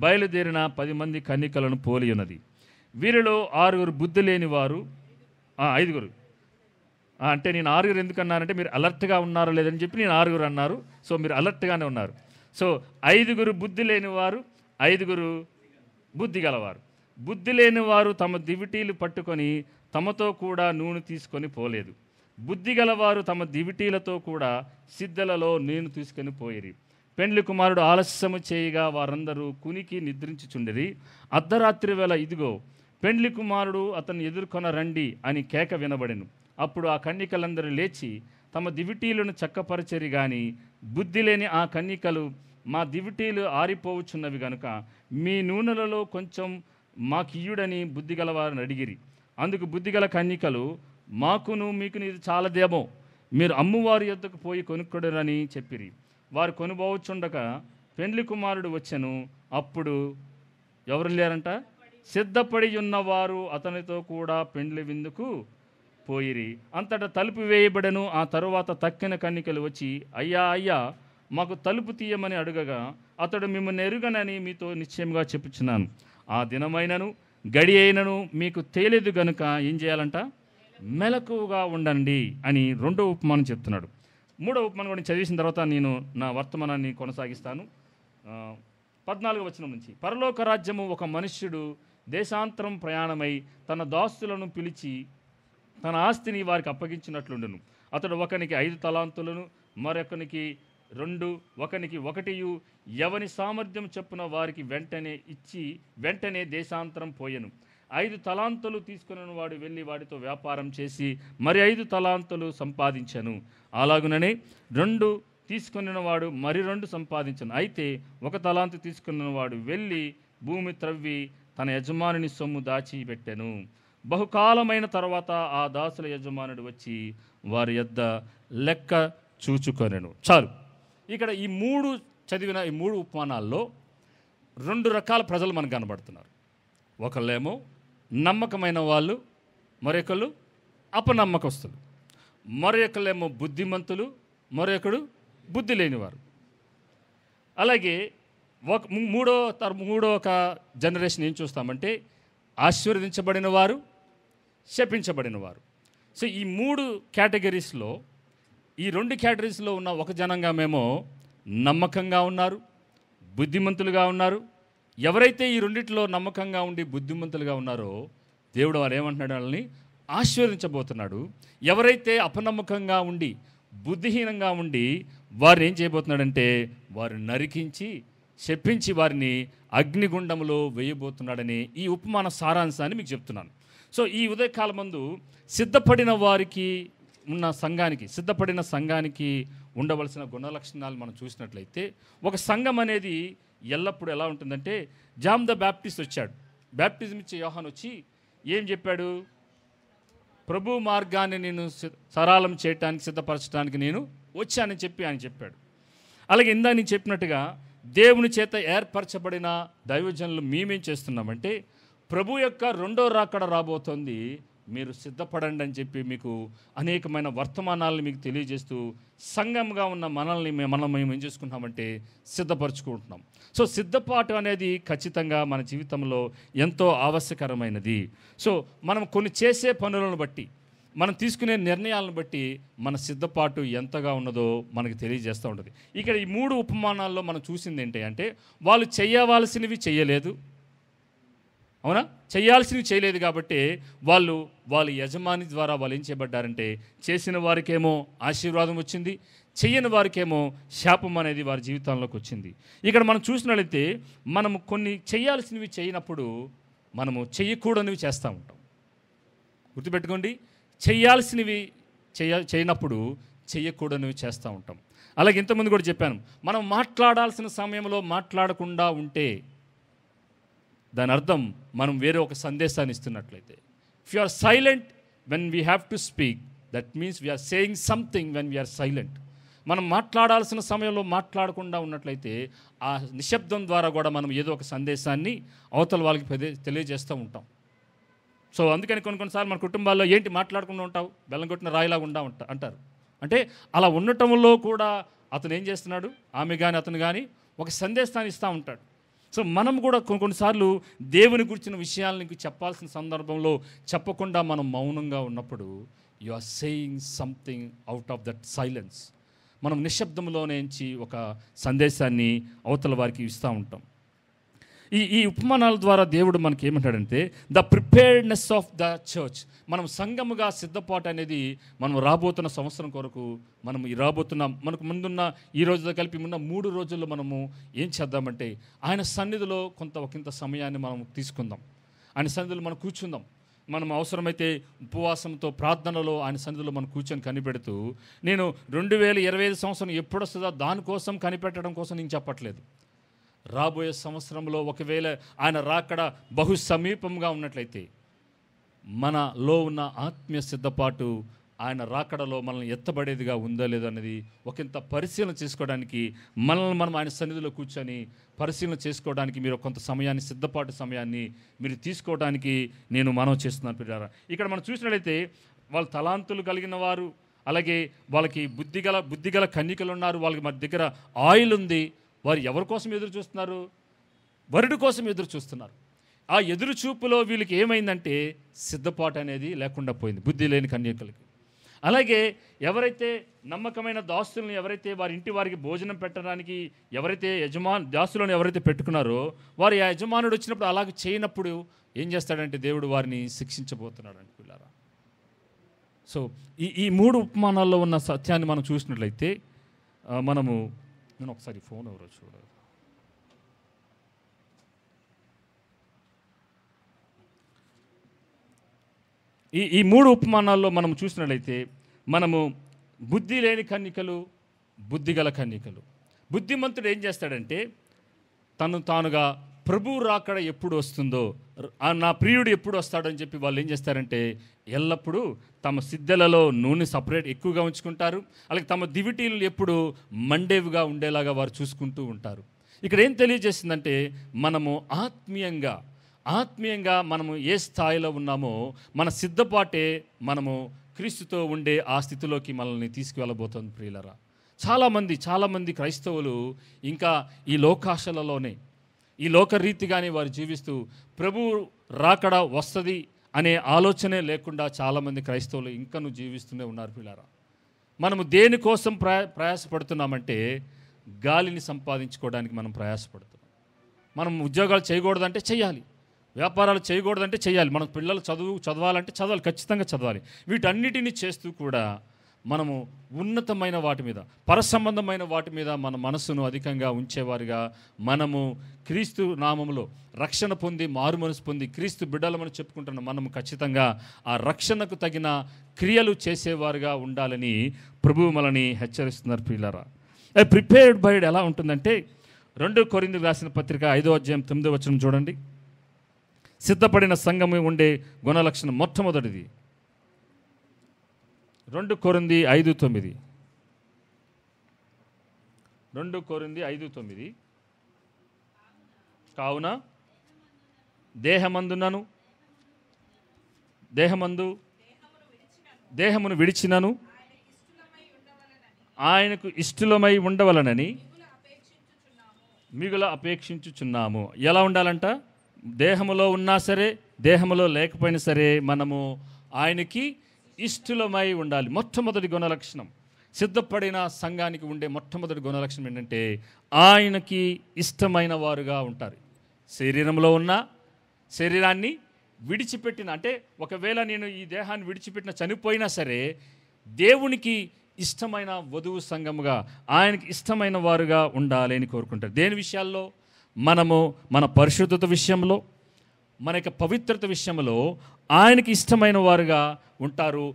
బయలుదేరిన 10 మంది కన్యకలను పోలి ఉన్నది. వీరిలో 6 బుద్ధి లేని వారు, 5 అంటే నేను 6 ఎందుకన్నానంటే మీరు అలర్ట్గా ఉన్నారో లేదని చెప్పి నేను 6 అన్నారు. సో మీరు అలర్ట్గానే ఉన్నారు. సో 5 బుద్ధి లేని వారు, 5 బుద్ధి గలవారు. బుద్ధి లేని వారు తమ దివిటీలు పట్టుకొని తమతో కూడా నూనె తీసుకొని పోలేదు. బుద్ధి గలవారు తమ దివిటీలతో కూడా సిద్ధలలో నూనె తీసుకొని పోయిరి. పెండ్లి కుమారుడు ఆలస్యము చేయగా వారందరూ కునికి నిద్రించుచుండిరి. అర్ధరాత్రి వేళ ఇదిగో పెండ్లి కుమారుడు అతన్ని ఎదుర్కొన రండి అని కేక వినబడెను. అప్పుడు ఆ కన్యకలందరూ లేచి తమ దివిటీలను చక్కపరచరి గాని బుద్ధి లేని ఆ కన్యకలు, మా దివిటీలు ఆరిపోవచ్చున్నవి గనుక మీ నూనెలలో కొంచెం మాకియ్యుడని బుద్ధిగలవారిని అడిగిరి. అందుకు బుద్ధిగల కన్యకలు, మాకును మీకును ఇది చాలదేమో, మీరు అమ్మువారి యొద్దకు పోయి కొనుక్కొడరని చెప్పిరి. వారు కొనుబోచుండగా పెండ్లి కుమారుడు వచ్చెను. అప్పుడు ఎవరు లేరంట? సిద్ధపడి ఉన్నవారు అతనితో కూడా పెండ్లి విందుకు పోయిరి. అంతటా తలుపు వేయబడెను. ఆ తరువాత తక్కిన కన్యకలు వచ్చి, అయ్యా అయ్యా మాకు తలుపు తీయమని అడుగగా అతడు మిమ్మల్ని ఎరుగనని మీతో నిశ్చయంగా చెప్పుచున్నాను. ఆ దినమైనను గడి అయినను మీకు తేలేదు గనుక ఏం చేయాలంట? మెలకువగా ఉండండి అని 2వ ఉపమానం చెప్తున్నాడు. 3వ ఉపమానం కూడా చదివేసిన తర్వాత నేను నా వర్తమానాన్ని కొనసాగిస్తాను. 14వ వచనం నుంచి. పరలోక రాజ్యము ఒక మనుష్యుడు దేశాంతరం ప్రయాణమై తన దాసులను పిలిచి తన ఆస్తిని వారికి అప్పగించినట్లుండును. అతడు ఒకనికి 5 తలాంతులను, మరొకనికి 2, ఒకనికి 1, ఎవని సామర్థ్యం చొప్పున వారికి వెంటనే ఇచ్చి వెంటనే దేశాంతరం పోయెను. 5 తలాంతులు తీసుకున్న వాడు వెళ్ళి వాడితో వ్యాపారం చేసి మరి 5 తలాంతులు సంపాదించను. అలాగుననే 2 తీసుకున్న వాడు మరి 2 సంపాదించను. అయితే 1 తలాంతు తీసుకున్న వాడు వెళ్ళి భూమి త్రవ్వి తన యజమానుని సొమ్ము దాచిపెట్టెను. బహుకాలమైన తర్వాత ఆ దాసుల యజమానుడు వచ్చి వారి యొద్ద లెక్క చూచుకొనెను. చాలు. ఇక్కడ ఈ 3 చదివిన ఈ 3 ఉపమానాల్లో 2 రకాల ప్రజలు మనకు కనబడుతున్నారు. ఒకళ్ళేమో నమ్మకమైన వాళ్ళు, మరొకళ్ళు అపనమ్మకస్తులు. మరొకళ్ళేమో బుద్ధిమంతులు, మరొకడు బుద్ధి లేనివారు. అలాగే మూడో ఒక జనరేషన్ ఏం చూస్తామంటే ఆశీర్వదించబడిన వారు, శపించబడిన వారు. సో ఈ 3 కేటగిరీస్లో, ఈ 2 కేటగిరీస్లో ఉన్న ఒక జనాంగమేమో నమ్మకంగా ఉన్నారు, బుద్ధిమంతులుగా ఉన్నారు. ఎవరైతే ఈ 2 నమ్మకంగా ఉండి బుద్ధిమంతులుగా ఉన్నారో దేవుడు వారు ఏమంటున్నాడు? వాళ్ళని ఆశీర్వదించబోతున్నాడు. ఎవరైతే అపనమ్మకంగా ఉండి బుద్ధిహీనంగా ఉండి వారిని ఏం చేయబోతున్నాడంటే వారు నరికించి శపించి వారిని అగ్నిగుండంలో వేయబోతున్నాడని ఈ ఉపమాన సారాంశాన్ని మీకు చెప్తున్నాను. సో ఈ ఉదయకాలం ముందు సిద్ధపడిన వారికి ఉన్న సంఘానికి, సిద్ధపడిన సంఘానికి ఉండవలసిన గుణలక్షణాలు మనం చూసినట్లయితే, ఒక సంఘం అనేది ఎల్లప్పుడూ ఎలా ఉంటుందంటే, జాన్ ద బ్యాప్టిస్ట్ వచ్చాడు. బ్యాప్టిజం ఇచ్చే యోహాను వచ్చి ఏం చెప్పాడు? ప్రభు మార్గాన్ని నేను సరళం చేయటానికి, సిద్ధపరచడానికి నేను వచ్చానని చెప్పి ఆయన చెప్పాడు. అలాగే ఇందా నేను చెప్పినట్టుగా దేవుని చేత ఏర్పరచబడిన దైవజనులు మేమేం చేస్తున్నామంటే, ప్రభు యొక్క 2వ రాకడ రాబోతోంది. మీరు సిద్ధపడండి అని చెప్పి మీకు అనేకమైన వర్తమానాలను మీకు తెలియజేస్తూ సంఘంగా ఉన్న మనం మేము ఏం చేసుకుంటామంటే సిద్ధపరచుకుంటున్నాం. సో సిద్ధపాటు అనేది ఖచ్చితంగా మన జీవితంలో ఎంతో ఆవశ్యకరమైనది. సో మనం కొన్ని చేసే పనులను బట్టి, మనం తీసుకునే నిర్ణయాలను బట్టి మన సిద్ధపాటు ఎంతగా ఉన్నదో మనకు తెలియజేస్తూ ఉంటుంది. ఇక్కడ ఈ 3 ఉపమానాల్లో మనం చూసింది ఏంటి అంటే, వాళ్ళు చేయవలసినవి చేయలేదు, అవునా, చేయాల్సినవి చేయలేదు. కాబట్టి వాళ్ళ యజమాని ద్వారా వాళ్ళు ఏం చేయబడ్డారంటే, చేసిన వారికేమో ఆశీర్వాదం వచ్చింది, చెయ్యని వారికేమో శాపం అనేది వారి జీవితంలోకి వచ్చింది. ఇక్కడ మనం చూసినట్లయితే మనము కొన్ని చేయాల్సినవి చేయనప్పుడు మనము చేయకూడనివి చేస్తూ ఉంటాం. గుర్తుపెట్టుకోండి, చేయాల్సినవి చేయనప్పుడు చేయకూడనివి చేస్తూ ఉంటాం. అలాగే ఇంతకుముందు కూడా చెప్పాను, మనం మాట్లాడాల్సిన సమయంలో మాట్లాడకుండా ఉంటే దాని అర్థం మనం వేరే ఒక సందేశాన్ని ఇస్తున్నట్లయితే. If you are silent when we have to speak, that means we are saying something when we are silent. మనం మాట్లాడాల్సిన సమయంలో మాట్లాడకుండా ఉన్నట్లయితే ఆ నిశ్శబ్దం ద్వారా కూడా మనం ఏదో ఒక సందేశాన్ని అవతల వాళ్ళకి తెలియజేస్తూ ఉంటాం. సో అందుకని కొన్నిసార్లు మన కుటుంబాల్లో ఏంటి మాట్లాడకుండా ఉంటావు, బెల్లం కొట్టిన రాయిలాగా అంటారు. అంటే అలా ఉండటంలో కూడా అతను ఏం చేస్తున్నాడు, ఆమె కానీ అతను కానీ ఒక సందేశాన్ని ఇస్తూ ఉంటాడు. సో మనం కూడా కొన్నిసార్లు దేవుని గురించిన విషయాలను చెప్పాల్సిన సందర్భంలో చెప్పకుండా మనం మౌనంగా ఉన్నప్పుడు you are saying something out of that silence. మనం నిశ్శబ్దంలోనేంచి ఒక సందేశాన్ని అవతల వారికి ఇస్తూ ఉంటాం. ఈ ఉపమానాల ద్వారా దేవుడు మనకి ఏమంటాడంటే, the preparedness of the church. మనం సంఘముగా సిద్ధపాటు అనేది మనం రాబోతున్న సంవత్సరం కొరకు మనం మనకు ముందున్న ఈ రోజుతో కలిపి ఉన్న 3 రోజుల్లో మనము ఏం చేద్దామంటే, ఆయన సన్నిధిలో ఒకంత సమయాన్ని మనం తీసుకుందాం. ఆయన సన్నిధిలో మనం కూర్చుందాం. మనం అవసరమైతే ఉపవాసంతో ప్రార్థనలో ఆయన సన్నిధిలో మనం కూర్చొని కనిపెడుతూ, నేను 2025 సంవత్సరం ఎప్పుడు వస్తుందో దానికోసం కనిపెట్టడం కోసం నేను చెప్పట్లేదు. రాబోయే సంవత్సరంలో ఒకవేళ ఆయన రాకడ బహు సమీపంగా ఉన్నట్లయితే మనలో ఉన్న ఆత్మీయ సిద్ధపాటు ఆయన రాకడలో మనల్ని ఎత్తబడేదిగా ఉందో లేదో అనేది ఒకంత పరిశీలన చేసుకోవడానికి, మనల్ని మనం ఆయన సన్నిధిలో కూర్చొని పరిశీలన చేసుకోవడానికి మీరు కొంత సమయాన్ని, సిద్ధపాటు సమయాన్ని మీరు తీసుకోవడానికి నేను మనవి చేస్తున్నాను పిల్లారా. ఇక్కడ మనం చూసినట్లయితే వాళ్ళ తలాంతులు కలిగిన వారు, అలాగే వాళ్ళకి బుద్ధిగల కన్యకలు ఉన్నారు, వాళ్ళకి మన దగ్గర ఆయిల్ ఉంది. వారు ఎవరి కోసం ఎదురు చూస్తున్నారు? వరుడు కోసం ఎదురు చూస్తున్నారు. ఆ ఎదురు చూపులో వీళ్ళకి ఏమైందంటే సిద్ధపాటు అనేది లేకుండా పోయింది, బుద్ధి లేని కన్యకలకి. అలాగే ఎవరైతే నమ్మకమైన దాసులను ఎవరైతే వారి ఇంటి వారికి భోజనం పెట్టడానికి ఎవరైతే దాసులను ఎవరైతే పెట్టుకున్నారో వారి ఆ యజమానుడు వచ్చినప్పుడు అలాగే చేయనప్పుడు ఏం చేస్తాడంటే దేవుడు వారిని శిక్షించబోతున్నాడు అంటే పిల్లారా. సో ఈ 3 ఉపమానాల్లో ఉన్న సత్యాన్ని మనం చూసినట్లయితే నేను ఒకసారి ఫోన్ ఎవరో చూడాలి. ఈ 3 ఉపమానాల్లో మనం చూసినట్లయితే మనము బుద్ధి లేని కన్యకలు, బుద్ధిగల కన్యకలు. బుద్ధిమంతుడు ఏం చేస్తాడంటే తానుగా ప్రభువు రాకడ ఎప్పుడు వస్తుందో, నా ప్రియుడు ఎప్పుడు వస్తాడని చెప్పి వాళ్ళు ఏం చేస్తారంటే ఎల్లప్పుడూ తమ సిద్ధలలో నూనె సపరేట్ ఎక్కువగా ఉంచుకుంటారు. అలాగే తమ దివిటీలు ఎప్పుడు మండేవిగా ఉండేలాగా వారు చూసుకుంటూ ఉంటారు. ఇక్కడ ఏం తెలియజేసిందంటే మనము ఆత్మీయంగా మనము ఏ స్థాయిలో ఉన్నామో మన సిద్ధపాటే మనము క్రీస్తుతో ఉండే ఆ స్థితిలోకి మనల్ని తీసుకువెళ్ళబోతుంది ప్రియులరా. చాలామంది క్రైస్తవులు ఇంకా ఈ లోకాశలలోనే, ఈ లోకరీతిగానే వారు జీవిస్తూ ప్రభు రాకడ వస్తుంది అనే ఆలోచనే లేకుండా చాలామంది క్రైస్తవులు ఇంకనూ జీవిస్తూనే ఉన్నారు పిల్లారా. మనము దేనికోసం ప్రయాసపడుతున్నామంటే గాలిని సంపాదించుకోవడానికి మనం ప్రయాసపడుతున్నాం. మనం ఉద్యోగాలు చేయకూడదంటే చేయాలి, వ్యాపారాలు చేయకూడదంటే చేయాలి, మన పిల్లలు చదవాలంటే చదవాలి, ఖచ్చితంగా చదవాలి. వీటన్నిటినీ చేస్తూ కూడా మనము ఉన్నతమైన వాటి మీద, పరసంబంధమైన వాటి మీద మన మనసును అధికంగా ఉంచేవారిగా, మనము క్రీస్తు నామములో రక్షణ పొంది మారు మనసు పొంది క్రీస్తు బిడ్డలమని చెప్పుకుంటున్న మనము ఖచ్చితంగా ఆ రక్షణకు తగిన క్రియలు చేసేవారుగా ఉండాలని ప్రభువు మనల్ని హెచ్చరిస్తున్నారు ప్రియులారా. ప్రిపేర్డ్ బైడ్ ఎలా ఉంటుందంటే 2 కొరింథీయులకు రాసిన పత్రిక 5వ అధ్యాయం 9వ వచనం చూడండి. సిద్ధపడిన సంఘము ఉండే గుణలక్షణం మొట్టమొదటిది 2 కొరింథీ 5:9. 2 కొరింథీ 5:9. కావున దేహమును విడిచినను ఆయనకు ఇష్టలమై ఉండవలనని మిగుల అపేక్షించుచున్నాము. ఎలా ఉండాలంట? దేహములో ఉన్నా సరే, దేహములో లేకపోయినా సరే మనము ఆయనకి ఇష్టలమై ఉండాలి. మొట్టమొదటి గుణలక్షణం, సిద్ధపడిన సంఘానికి ఉండే మొట్టమొదటి గుణలక్షణం ఏంటంటే ఆయనకి ఇష్టమైన వారుగా ఉంటారు. శరీరంలో ఉన్న శరీరాన్ని విడిచిపెట్టిన, అంటే ఒకవేళ నేను ఈ దేహాన్ని విడిచిపెట్టిన చనిపోయినా సరే దేవునికి ఇష్టమైన వధువు సంఘముగా, ఆయనకి ఇష్టమైన వారుగా ఉండాలి అని కోరుకుంటారు. దేని విషయాల్లో? మనము మన పరిశుద్ధత విషయంలో, మన యొక్క పవిత్రత విషయంలో ఆయనకి ఇష్టమైన వారుగా ఉంటారు.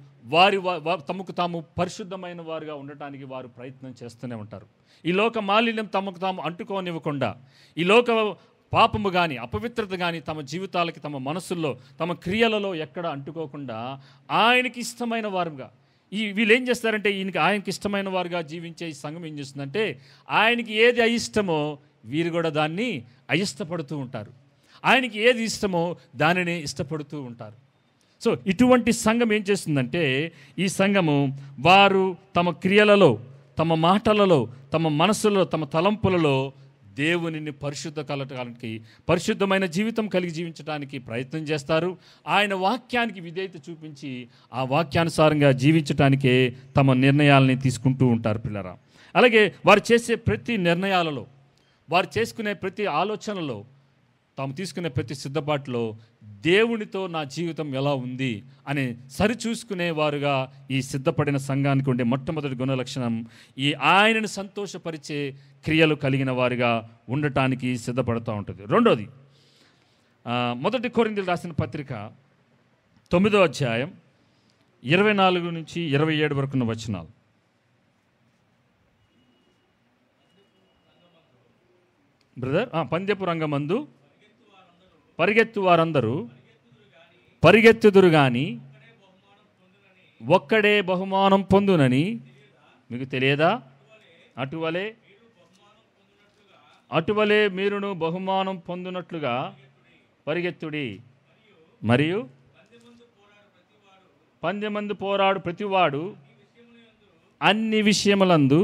తమకు తాము పరిశుద్ధమైన వారుగా ఉండటానికి వారు ప్రయత్నం చేస్తూనే ఉంటారు. ఈ లోక మాలిన్యం తమకు తాము అంటుకోనివ్వకుండా, ఈ లోక పాపము కానీ అపవిత్రత కానీ తమ జీవితాలకి, తమ మనసుల్లో, తమ క్రియలలో ఎక్కడ అంటుకోకుండా ఆయనకి ఇష్టమైన వారుగా వీళ్ళు ఏం చేస్తారంటే, ఆయనకి ఇష్టమైన వారుగా జీవించే ఈ సంఘం ఏం చేస్తుందంటే ఆయనకి ఏది అయిష్టమో వీరు కూడా దాన్ని అయిష్టపడుతూ ఉంటారు. ఆయనకి ఏది ఇష్టమో దానిని ఇష్టపడుతూ ఉంటారు. సో ఇటువంటి సంఘం ఏం చేస్తుందంటే, ఈ సంఘము వారు తమ క్రియలలో, తమ మాటలలో, తమ మనసులో, తమ తలంపులలో దేవునిని కలగటానికి, పరిశుద్ధమైన జీవితం కలిగి జీవించడానికి ప్రయత్నం చేస్తారు. ఆయన వాక్యానికి విధేయత చూపించి ఆ వాక్యానుసారంగా జీవించడానికే తమ నిర్ణయాలని తీసుకుంటూ ఉంటారు పిల్లరా. అలాగే వారు చేసే ప్రతి నిర్ణయాలలో, వారు చేసుకునే ప్రతి ఆలోచనలో, తాము తీసుకునే ప్రతి సిద్ధపాటులో దేవునితో నా జీవితం ఎలా ఉంది అని సరిచూసుకునే వారుగా ఈ సిద్ధపడిన సంఘానికి ఉండే మొట్టమొదటి గుణలక్షణం ఈ ఆయనను సంతోషపరిచే క్రియలు కలిగిన వారిగా ఉండటానికి సిద్ధపడుతూ ఉంటుంది. రెండోది, 1 కొరింథీయులకు రాసిన పత్రిక 9వ అధ్యాయం 24 నుంచి 27 వరకున్న వచనాలు. బ్రదర్, పందెపు రంగమందు పరిగెత్తు వారందరూ పరిగెత్తుదురు గాని ఒక్కడే బహుమానం పొందునని మీకు తెలియదా? అటువలే మీరును బహుమానం పొందునట్లుగా పరిగెత్తుడి. మరియు పందెమందు పోరాడు ప్రతివాడు అన్ని విషయములందు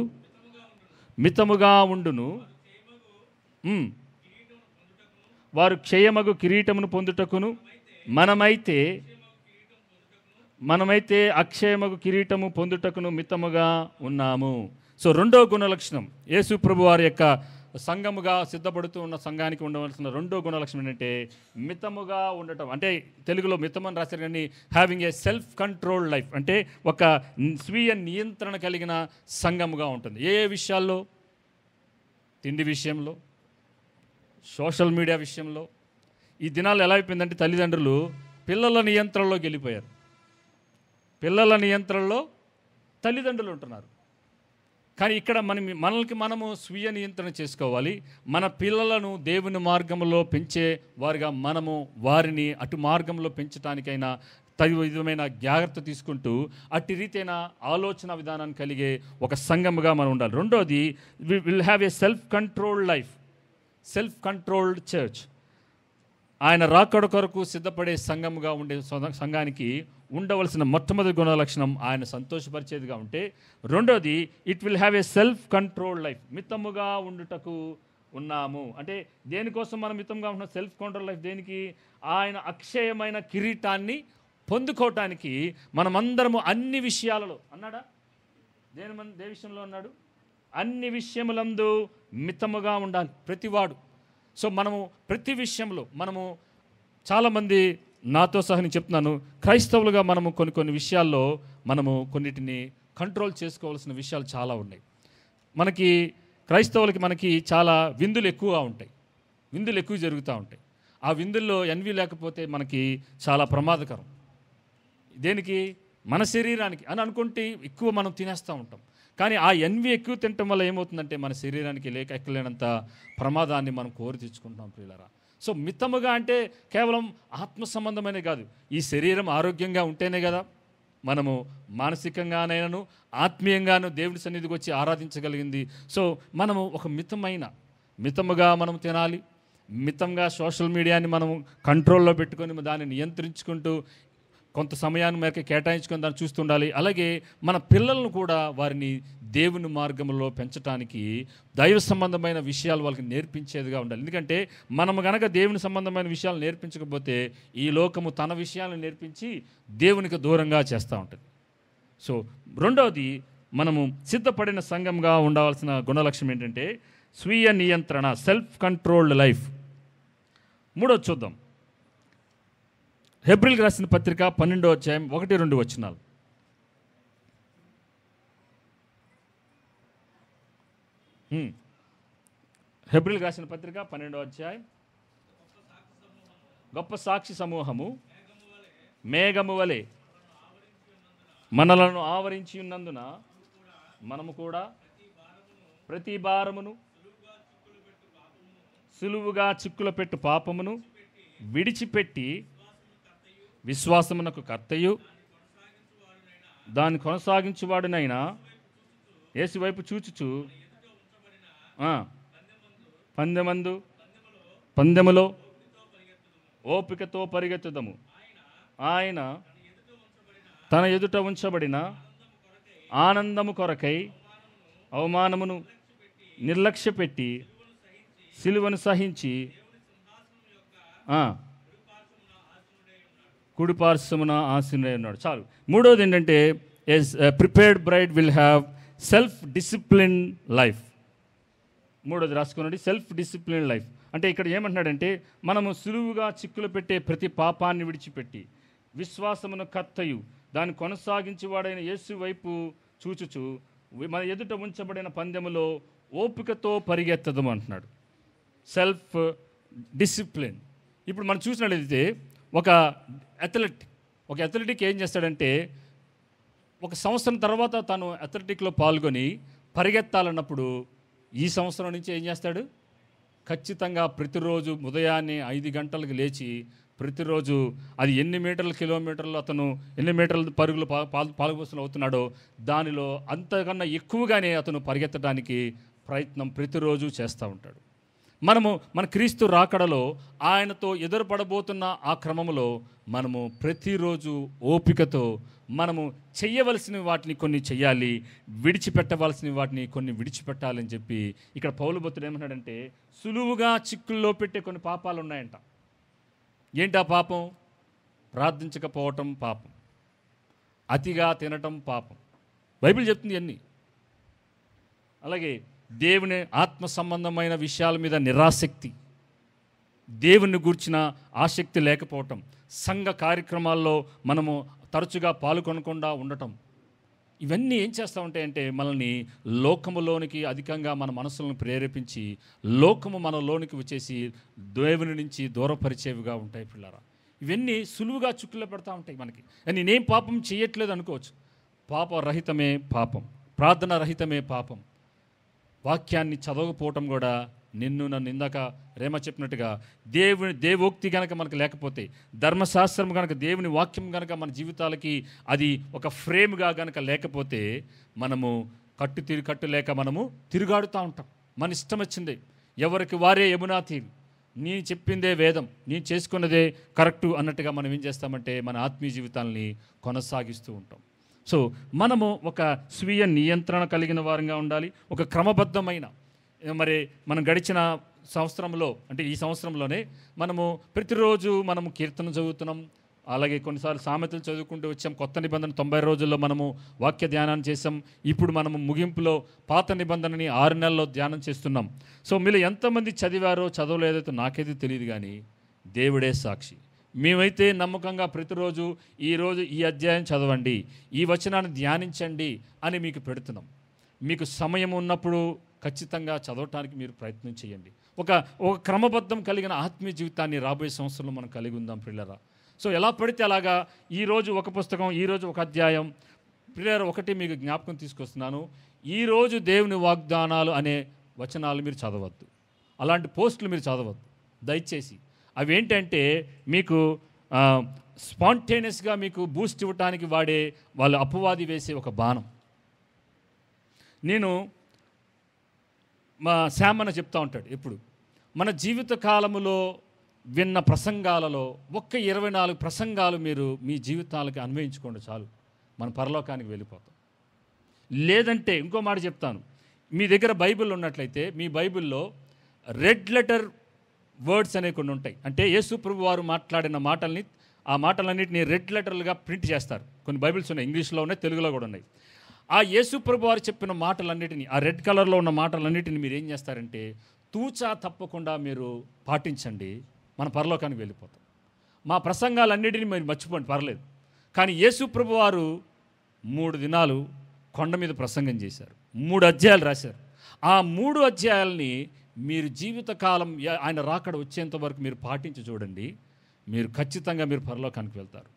మితముగా ఉండును. వారు క్షయమగు కిరీటమును పొందుటకును, మనమైతే అక్షయమగు కిరీటము పొందుటకును మితముగా ఉన్నాము. సో రెండో గుణలక్షణం, యేసు ప్రభు వారి యొక్క సంఘముగా సిద్ధపడుతూ ఉన్న సంఘానికి ఉండవలసిన రెండో గుణలక్షణం ఏంటంటే మితముగా ఉండటం. అంటే తెలుగులో మితమని రాశారు కానీ having a self control life, అంటే ఒక స్వీయ నియంత్రణ కలిగిన సంఘముగా ఉంటుంది. ఏ విషయాల్లో? తిండి విషయంలో, సోషల్ మీడియా విషయంలో. ఈ దినాలు ఎలా అయిపోయిందంటే తల్లిదండ్రులు పిల్లల నియంత్రణలోకి వెళ్ళిపోయారు. పిల్లల నియంత్రణలో తల్లిదండ్రులు ఉంటున్నారు. కానీ ఇక్కడ మనము స్వీయ నియంత్రణ చేసుకోవాలి. మన పిల్లలను దేవుని మార్గంలో పెంచే వారిగా మనము వారిని అటు మార్గంలో పెంచడానికైనా విధమైన జాగ్రత్త తీసుకుంటూ అట్టి రీతైన ఆలోచన విధానాన్ని కలిగే ఒక సంఘముగా మనం ఉండాలి. రెండోది, we will have a self controlled life, self controlled church. ఆయన రాకడ కొరకు సిద్ధపడే సంఘముగా ఉండే సంఘానికి ఉండవలసిన మొట్టమొదటి గుణలక్షణం ఆయన సంతోషపరిచేదిగా ఉంటే, రెండోది it will have a self controlled life, మితముగా ఉండుటకు ఉన్నాము. అంటే దేనికోసం మనం మితంగా ఉంటున్నాం? Self control life. దేనికి? ఆయన అక్షయమైన కిరీటాన్ని పొందుకోవటానికి మనమందరము అన్ని విషయాలలో అన్నాడా? దేని విషయంలో అన్నాడు? అన్ని విషయములందు మితముగా ఉండాలి ప్రతివాడు. సో మనము ప్రతి విషయంలో మనము చాలామంది, నాతో సహా నేను చెప్తున్నాను, క్రైస్తవులుగా మనము కొన్ని విషయాల్లో మనము కొన్నిటిని కంట్రోల్ చేసుకోవాల్సిన విషయాలు చాలా ఉన్నాయి. క్రైస్తవులకి చాలా విందులు ఎక్కువగా ఉంటాయి, విందులు ఎక్కువ జరుగుతూ ఉంటాయి. ఆ విందుల్లో ఎన్వి లేకపోతే మనకి చాలా ప్రమాదకరం. దేనికి? మన శరీరానికి అని అనుకుంటే ఎక్కువ మనం తినేస్తూ ఉంటాం. కానీ ఆ ఎన్వి ఎక్కువ తినటం వల్ల ఏమవుతుందంటే మన శరీరానికి ఎక్కలేనంత ప్రమాదాన్ని మనం కోరి తెచ్చుకుంటాం ప్రియులారా. సో మితముగా అంటే కేవలం ఆత్మ సంబంధమైనది కాదు. ఈ శరీరం ఆరోగ్యంగా ఉంటేనే కదా మనము మానసికంగానైనాను ఆత్మీయంగాను దేవుని సన్నిధికి వచ్చి ఆరాధించగలిగింది. సో మనము ఒక మితముగా మనం తినాలి. మితంగా సోషల్ మీడియాని మనం కంట్రోల్లో పెట్టుకొని దాన్ని నియంత్రించుకుంటూ కొంత సమయాన్ని మేరకు కేటాయించుకొని దాన్ని చూస్తుండాలి. అలాగే మన పిల్లలను కూడా వారిని దేవుని మార్గంలో పెంచడానికి దైవ సంబంధమైన విషయాలు వాళ్ళకి నేర్పించేదిగా ఉండాలి. ఎందుకంటే మనము గనక దేవుని సంబంధమైన విషయాలు నేర్పించకపోతే ఈ లోకము తన విషయాలను నేర్పించి దేవునికి దూరంగా చేస్తూ ఉంటుంది. సో రెండవది, మనము సిద్ధపడిన సంఘంగా ఉండవలసిన గుణలక్షణం ఏంటంటే స్వీయ నియంత్రణ, సెల్ఫ్ కంట్రోల్డ్ లైఫ్. మూడోది చూద్దాం. హెబ్రీయులకు రాసిన పత్రిక 12వ అధ్యాయం 1-2 వచనాలు. హెబ్రీయులకు రాసిన పత్రిక 12వ అధ్యాయం. గొప్ప సాక్షి సమూహము మేఘము వలె మనలను ఆవరించి ఉన్నందున మనము కూడా ప్రతి భారమును సులువుగా చిక్కుల పెట్టు పాపమును విడిచిపెట్టి విశ్వాసమునకు కర్తయు దాన్ని కొనసాగించువాడునైనా యేసు వైపు చూచుచు పందెములో ఓపికతో పరిగెత్తుదము. ఆయన తన ఎదుట ఉంచబడిన ఆనందము కొరకై అవమానమును నిర్లక్ష్యపెట్టి సిలువను సహించి కుడిపార్శ్వమున ఆసీనుడై ఉన్నాడు. చాలు. మూడవది ఏంటంటే prepared braid will have self discipline life. మూడోది రాసుకున్నది సెల్ఫ్ డిసిప్లిన్ లైఫ్. అంటే ఇక్కడ ఏమంటున్నాడంటే మనము సులువుగా చిక్కులు పెట్టే ప్రతి పాపాన్ని విడిచిపెట్టి విశ్వాసమును కర్తయు దాన్ని కొనసాగించేవాడైన యేసు వైపు చూచుచు మన ఎదుట ఉంచబడిన పందెములో ఓపికతో పరిగెత్తదము అంటున్నాడు. Self discipline. ఇప్పుడు మనం చూసినట్లయితే ఒక అథ్లెటిక్ ఏం చేస్తాడంటే ఒక సంవత్సరం తర్వాత తను అథ్లెటిక్లో పాల్గొని పరిగెత్తాలన్నప్పుడు ఈ సంవత్సరం నుంచి ఏం చేస్తాడు? ఖచ్చితంగా ప్రతిరోజు ఉదయాన్నే 5 గంటలకు లేచి ప్రతిరోజు అది ఎన్ని కిలోమీటర్లు అతను ఎన్ని మీటర్ల పరుగులు పాల్గొస్తులు అవుతున్నాడో దానిలో అంతకన్నా ఎక్కువగానే అతను పరిగెత్తడానికి ప్రయత్నం ప్రతిరోజు చేస్తూ ఉంటాడు. మన క్రీస్తు రాకడలో ఆయనతో ఎదురుపడబోతున్న ఆ క్రమంలో మనము ప్రతిరోజు ఓపికతో మనము చెయ్యవలసిన వాటిని కొన్ని చెయ్యాలి, విడిచిపెట్టవలసిన వాటిని కొన్ని విడిచిపెట్టాలని చెప్పి ఇక్కడ పౌలు భక్తుడు ఏమంటాడంటే సులువుగా చిక్కుల్లో పెట్టే కొన్ని పాపాలు ఉన్నాయంట. ఏంటా పాపం? ప్రార్థించకపోవటం పాపం, అతిగా తినటం పాపం. బైబిల్ చెప్తుంది అన్నీ. అలాగే దేవుని ఆత్మ సంబంధమైన విషయాల మీద నిరాసక్తి, దేవుని గూర్చిన ఆసక్తి లేకపోవటం, సంఘ కార్యక్రమాల్లో మనము తరచుగా పాల్గొనకుండా ఉండటం, ఇవన్నీ ఏం చేస్తూ ఉంటాయంటే మనల్ని లోకములోనికి అధికంగా మన మనసులను ప్రేరేపించి లోకము మనలోనికి వచ్చేసి దేవుని నుంచి దూరపరిచేవిగా ఉంటాయి పిల్లరా. ఇవన్నీ సులువుగా చుక్కులో పెడతా ఉంటాయి మనకి. నేనేం పాపం చేయట్లేదు అనుకోవచ్చు. పాపరహితమే పాపం, ప్రార్థన రహితమే పాపం. వాక్యాన్ని చదవకపోవటం కూడా నన్ను ఇందాక రేమ చెప్పినట్టుగా దేవోక్తి కనుక మనకు లేకపోతే, ధర్మశాస్త్రం కనుక, దేవుని వాక్యం కనుక మన జీవితాలకి అది ఒక ఫ్రేమ్గా కనుక లేకపోతే మనము కట్టు లేక మనము తిరుగాడుతూ ఉంటాం. మన ఇష్టం వచ్చిందే, ఎవరికి వారే యమునా తీరు, నీ చెప్పిందే వేదం, నీ చేసుకున్నదే కరెక్టు అన్నట్టుగా మనం ఏం చేస్తామంటే మన ఆత్మీయ జీవితాలని కొనసాగిస్తూ ఉంటాం. సో మనము ఒక స్వీయ నియంత్రణ కలిగిన వారంగా ఉండాలి. ఒక క్రమబద్ధమైన, మరి మనం గడిచిన సంవత్సరంలో అంటే ఈ సంవత్సరంలోనే మనము ప్రతిరోజు మనము కీర్తన చదువుతున్నాం. అలాగే కొన్నిసార్లు సామెతలు చదువుకుంటూ వచ్చాం. కొత్త నిబంధన 90 రోజుల్లో మనము వాక్య ధ్యానాన్ని చేసాం. ఇప్పుడు మనము ముగింపులో పాత నిబంధనని 6 నెలల్లో ధ్యానం చేస్తున్నాం. సో మీరు ఎంతమంది చదివారో చదవలేదో నాకైతే తెలియదు, కానీ దేవుడే సాక్షి. మేమైతే నమ్మకంగా ప్రతిరోజు ఈరోజు ఈ అధ్యాయం చదవండి, ఈ వచనాన్ని ధ్యానించండి అని మీకు పెడుతున్నాం. మీకు సమయం ఉన్నప్పుడు ఖచ్చితంగా చదవటానికి మీరు ప్రయత్నం చేయండి. ఒక క్రమబద్ధం కలిగిన ఆత్మీయ జీవితాన్ని రాబోయే సంవత్సరంలో మనం కలిగి ఉందాం పిల్లరా. సో ఎలా పడితే అలాగా ఈరోజు ఒక పుస్తకం, ఈరోజు ఒక అధ్యాయం. పిల్లరా, ఒకటి మీకు జ్ఞాపకం తీసుకొస్తున్నాను. ఈరోజు దేవుని వాగ్దానాలు అనే వచనాలు మీరు చదవద్దు, అలాంటి పోస్టులు మీరు చదవద్దు దయచేసి. అవి ఏంటంటే మీకు స్పాంటేనియస్గా మీకు బూస్ట్ ఇవ్వటానికి వాడే వాళ్ళు అపవాది వేసే ఒక బాణం. నేను మా శామన్న చెప్తా ఉంటాడు ఎప్పుడు, మన జీవిత కాలములో విన్న ప్రసంగాలలో ఒక్క 24 ప్రసంగాలు మీరు మీ జీవితాలకి అన్వయించుకోండి చాలు, మన పరలోకానికి వెళ్ళిపోతాం. లేదంటే ఇంకో మాట చెప్తాను, మీ దగ్గర బైబిల్ ఉన్నట్లయితే మీ బైబిల్లో రెడ్ లెటర్ వర్డ్స్ అనేవి కొన్ని ఉంటాయి. అంటే యేసు ప్రభు వారు మాట్లాడిన మాటల్ని, ఆ మాటలన్నింటినీ రెడ్ లెటర్లుగా ప్రింట్ చేస్తారు. కొన్ని బైబిల్స్ ఉన్నాయి, ఇంగ్లీష్లో ఉన్నాయి, తెలుగులో కూడా ఉన్నాయి. ఆ యేసు ప్రభు వారు చెప్పిన మాటలన్నిటినీ, ఆ రెడ్ కలర్లో ఉన్న మాటలన్నిటిని మీరు ఏం చేస్తారంటే తూచా తప్పకుండా మీరు పాటించండి, మన పరలోకానికి వెళ్ళిపోతాం. మా ప్రసంగాలన్నిటినీ మీరు మర్చిపోండి, పర్లేదు. కానీ యేసు ప్రభు వారు 3 దినాలు కొండ మీద ప్రసంగం చేశారు, 3 అధ్యాయాలు రాశారు. ఆ 3 అధ్యాయాలని మీరు జీవితకాలం ఆయన రాకడ వచ్చేంత వరకు మీరు పాటించి చూడండి, మీరు ఖచ్చితంగా మీరు పరలోకానికి వెళ్తారు.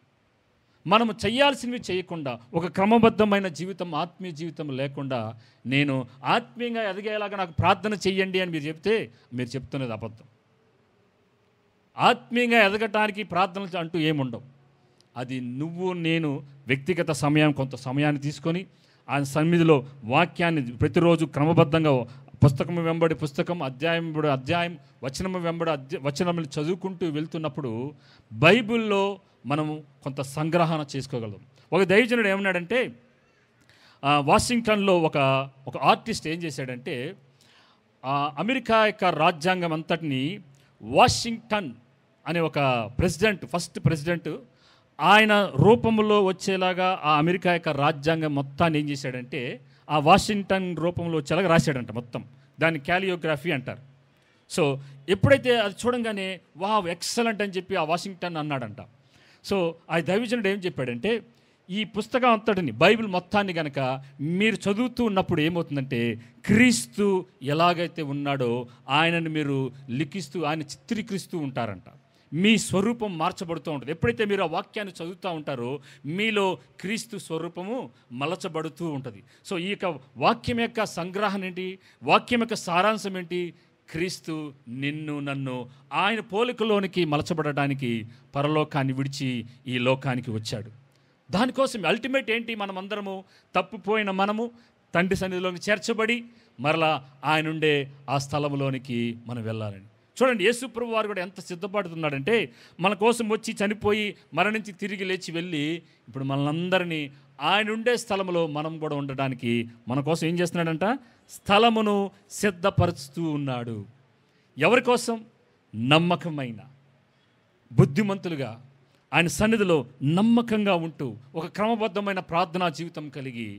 మనము చేయాల్సినవి చేయకుండా, ఒక క్రమబద్ధమైన జీవితం, ఆత్మీయ జీవితం లేకుండా, నేను ఆత్మీయంగా ఎదిగేలాగా నాకు ప్రార్థన చెయ్యండి అని మీరు చెప్తే మీరు చెప్తున్నది అబద్ధం. ఆత్మీయంగా ఎదగటానికి ప్రార్థనలు అంటూ ఏముండవు. అది నువ్వు నేను వ్యక్తిగత సమయం, కొంత సమయాన్ని తీసుకొని ఆయన సన్నిధిలో వాక్యాన్ని ప్రతిరోజు క్రమబద్ధంగా పుస్తకము వెంబడి పుస్తకం, అధ్యాయం వెంబడి అధ్యాయం, వచనము వెంబడి వచనములు చదువుకుంటూ వెళ్తున్నప్పుడు బైబిల్లో మనము కొంత సంగ్రహణ చేసుకోగలం. ఒక దైవజనుడు ఏమన్నాడంటే, వాషింగ్టన్లో ఒక ఆర్టిస్ట్ ఏం చేశాడంటే, అమెరికా యొక్క రాజ్యాంగం అంతటిని వాషింగ్టన్ అనే ఒక ప్రెసిడెంట్, ఫస్ట్ ప్రెసిడెంట్, ఆయన రూపంలో వచ్చేలాగా ఆ అమెరికా యొక్క రాజ్యాంగం మొత్తాన్ని ఏం చేశాడంటే ఆ వాషింగ్టన్ రూపంలో వచ్చేలాగా రాశాడంట మొత్తం. దాన్ని క్యాలియోగ్రఫీ అంటారు. సో ఎప్పుడైతే అది చూడంగానే వావ్ ఎక్సలెంట్ అని చెప్పి ఆ వాషింగ్టన్ అన్నాడంట. సో ఆ దైవజనుడు ఏం చెప్పాడంటే, ఈ పుస్తకం అంతటిని, బైబిల్ మొత్తాన్ని కనుక మీరు చదువుతూ ఉన్నప్పుడు ఏమవుతుందంటే, క్రీస్తు ఎలాగైతే ఉన్నాడో ఆయనను మీరు లిఖిస్తూ, ఆయన చిత్రీకరిస్తూ ఉంటారంట. మీ స్వరూపం మార్చబడుతూ ఉంటుంది. ఎప్పుడైతే మీరు ఆ వాక్యాన్ని చదువుతూ ఉంటారో మీలో క్రీస్తు స్వరూపము మలచబడుతూ ఉంటుంది. సో ఈ యొక్క వాక్యం యొక్క సంగ్రహణ ఏంటి, వాక్యం యొక్క సారాంశం ఏంటి? క్రీస్తు నిన్ను నన్ను ఆయన పోలికలోనికి మలచబడటానికి పరలోకాన్ని విడిచి ఈ లోకానికి వచ్చాడు. దానికోసం అల్టిమేట్ ఏంటి? మనమందరము తప్పిపోయిన మనము తండ్రి సన్నిధిలోకి చేర్చబడి మరలా ఆయన ఉండే ఆ స్థలంలోనికి మనం వెళ్ళాలని. చూడండి, యేసు ప్రభు వారు కూడా ఎంత సిద్ధపడుతున్నాడంటే, మన కోసం వచ్చి చనిపోయి మరణించి తిరిగి లేచి వెళ్ళి ఇప్పుడు మనందరినీ ఆయన ఉండే స్థలంలో మనం కూడా ఉండడానికి మన కోసం ఏం చేస్తున్నాడంట? స్థలమును సిద్ధపరుస్తూ ఉన్నాడు. ఎవరి కోసం? నమ్మకమైన బుద్ధిమంతులుగా ఆయన సన్నిధిలో నమ్మకంగా ఉంటూ ఒక క్రమబద్ధమైన ప్రార్థనా జీవితం కలిగి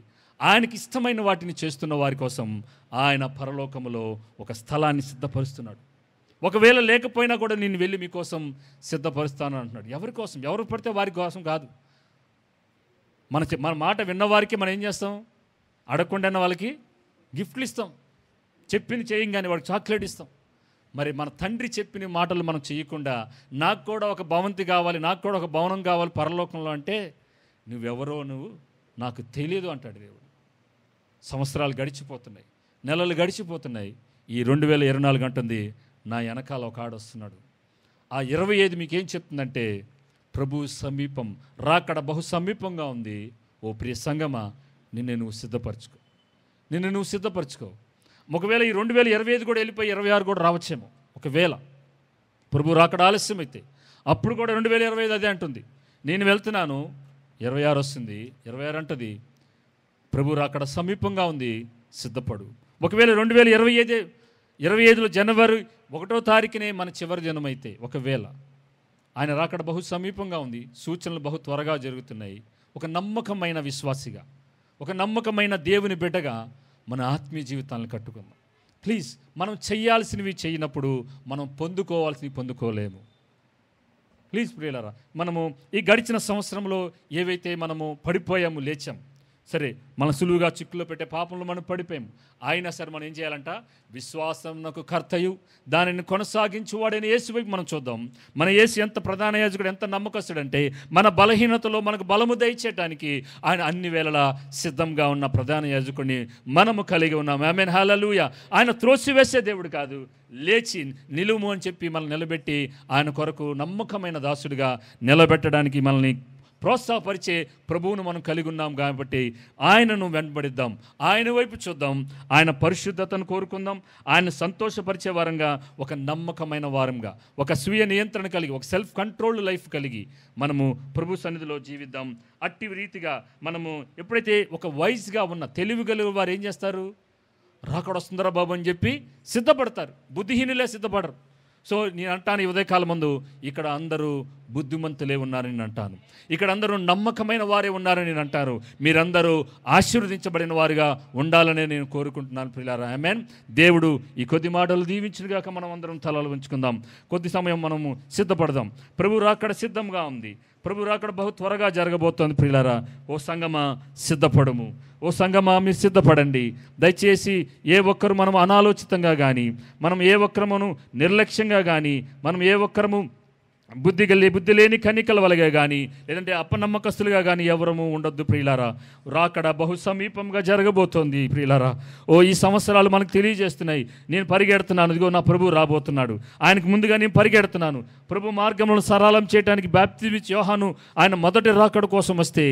ఆయనకి ఇష్టమైన వాటిని చేస్తున్న వారి కోసం ఆయన పరలోకములో ఒక స్థలాన్ని సిద్ధపరుస్తున్నాడు. ఒకవేళ లేకపోయినా కూడా నేను వెళ్ళి మీకోసం సిద్ధపరుస్తాను అంటున్నాడు. ఎవరి కోసం? ఎవరు పడితే వారి కోసం కాదు. మన మాట విన్నవారికి మనం ఏం చేస్తాం? అడగకుండా వాళ్ళకి గిఫ్ట్లు ఇస్తాం, చెప్పింది చేయంగానే వాడికి చాక్లెట్ ఇస్తాం. మరి మన తండ్రి చెప్పిన మాటలు మనం చేయకుండా, నాకు కూడా ఒక భవంతి కావాలి, నాకు కూడా ఒక భవనం కావాలి పరలోకంలో అంటే, నువ్వెవరో నాకు తెలియదు అంటాడు దేవుడు. సంవత్సరాలు గడిచిపోతున్నాయి, నెలలు గడిచిపోతున్నాయి. ఈ 2024 అంటుంది, నా వెనకాల ఒక ఆడు వస్తున్నాడు. ఆ 25 మీకేం చెప్తుందంటే, ప్రభు సమీపం, రాకడ బహు సమీపంగా ఉంది. ఓ ప్రియ సంగమా, నిన్ను నువ్వు సిద్ధపరచుకో. ఒకవేళ ఈ 2025 కూడా వెళ్ళిపోయి 26 కూడా రావచ్చేమో. ఒకవేళ ప్రభు రాకడ ఆలస్యమైతే అప్పుడు కూడా 2025 అదే అంటుంది, నేను వెళ్తున్నాను. 26 వస్తుంది, 26 అంటుంది, ప్రభు రాకడ సమీపంగా ఉంది, సిద్ధపడు. ఒకవేళ 2025లో జనవరి 1వ తారీఖునే మన చివరి దినమైతే, ఒకవేళ ఆయన రాకడ బహు సమీపంగా ఉంది, సూచనలు బహు త్వరగా జరుగుతున్నాయి. ఒక నమ్మకమైన విశ్వాసిగా, ఒక నమ్మకమైన దేవుని బిడ్డగా మన ఆత్మీయ జీవితాలను కట్టుకుందాం. ప్లీజ్, మనం చేయాల్సినవి చేయనప్పుడు మనం పొందుకోవాల్సినవి పొందుకోలేము. ప్లీజ్ ప్రియులారా, మనము ఈ గడిచిన సంవత్సరంలో ఏవైతే మనము పడిపోయాము, లేచాం, సరే మనం సులువుగా చిక్కులో పెట్టే పాపంలో మనం పడిపోయాము. అయినా సరే మనం ఏం చేయాలంట? విశ్వాసమునకు కర్తయు దానిని కొనసాగించువాడైన యేసు వైపు మనం చూద్దాం. మన యేసు ఎంత ప్రధాన యాజకుడు, ఎంత నమ్మకస్తుడంటే, మన బలహీనతలో మనకు బలము దయచేయటానికి ఆయన అన్ని వేళలా సిద్ధంగా ఉన్న ప్రధాన యాజకుడిని మనము కలిగి ఉన్నాము. ఆమేన్, హల్లెలూయా. ఆయన త్రోసివేసే దేవుడు కాదు, లేచి నిలుము అని చెప్పి మనల్ని నిలబెట్టి ఆయన కొరకు నమ్మకమైన దాసుడిగా నిలబెట్టడానికి మనల్ని ప్రోత్సాహపరిచే ప్రభువును మనం కలిగి ఉన్నాం కాబట్టి ఆయనను వెంబడిద్దాం, ఆయన వైపు చూద్దాం, ఆయన పరిశుద్ధతను కోరుకుందాం, ఆయన సంతోషపరిచే వారంగా, ఒక నమ్మకమైన వారంగా, ఒక స్వీయ నియంత్రణ కలిగి, ఒక సెల్ఫ్ కంట్రోల్డ్ లైఫ్ కలిగి మనము ప్రభు సన్నిధిలో జీవిద్దాం. అట్టి రీతిగా మనము ఎప్పుడైతే ఒక వైజ్గా ఉన్న తెలివి కలిగిన వారు ఏం చేస్తారు? రాకడొస్తుందరా బాబు అని చెప్పి సిద్ధపడతారు. బుద్ధిహీనులే సిద్ధపడరు. సో నేను అంటాను, ఈ ఉదయకాలం ముందు ఇక్కడ అందరూ బుద్ధిమంతులే ఉన్నారని నేను అంటాను. ఇక్కడ అందరూ నమ్మకమైన వారే ఉన్నారని నేను అంటారు. మీరందరూ ఆశీర్వదించబడిన వారుగా ఉండాలని నేను కోరుకుంటున్నాను ప్రియులారా. ఆమేన్. దేవుడు ఈ కొద్ది మాటలు దీవించునుగాక. మనం అందరం తలలు ఉంచుకుందాం. కొద్ది సమయం మనము సిద్ధపడదాం. ప్రభు రాకడ సిద్ధంగా ఉంది. ప్రభు రాకడ బహు త్వరగా జరగబోతోంది ప్రియులారా. ఓ సంగమా సిద్ధపడము. ఓ సంగమా మీరు సిద్ధపడండి. దయచేసి ఏ ఒక్కరు మనం అనాలోచితంగా కానీ, మనం ఏ ఒక్కరమును నిర్లక్ష్యంగా కానీ, మనం ఏ ఒక్కరము బుద్ధి లేని కన్నికల వలగా కానీ, లేదంటే అపనమ్మకస్తులుగా కానీ ఎవరము ఉండొద్దు ప్రియులారా. రాకడ బహు సమీపంగా జరగబోతోంది ప్రియులారా. ఓ ఈ సంవత్సరాలు మనకు తెలియజేస్తున్నాయి. నేను పరిగెడుతున్నాను, ఇదిగో నా ప్రభు రాబోతున్నాడు. ఆయనకు ముందుగా నేను పరిగెడుతున్నాను. ప్రభు మార్గములను సరళం చేయడానికి బాప్తిజం ఇచ్చే యోహాను ఆయన మొదటి రాకడ కోసం వస్తే,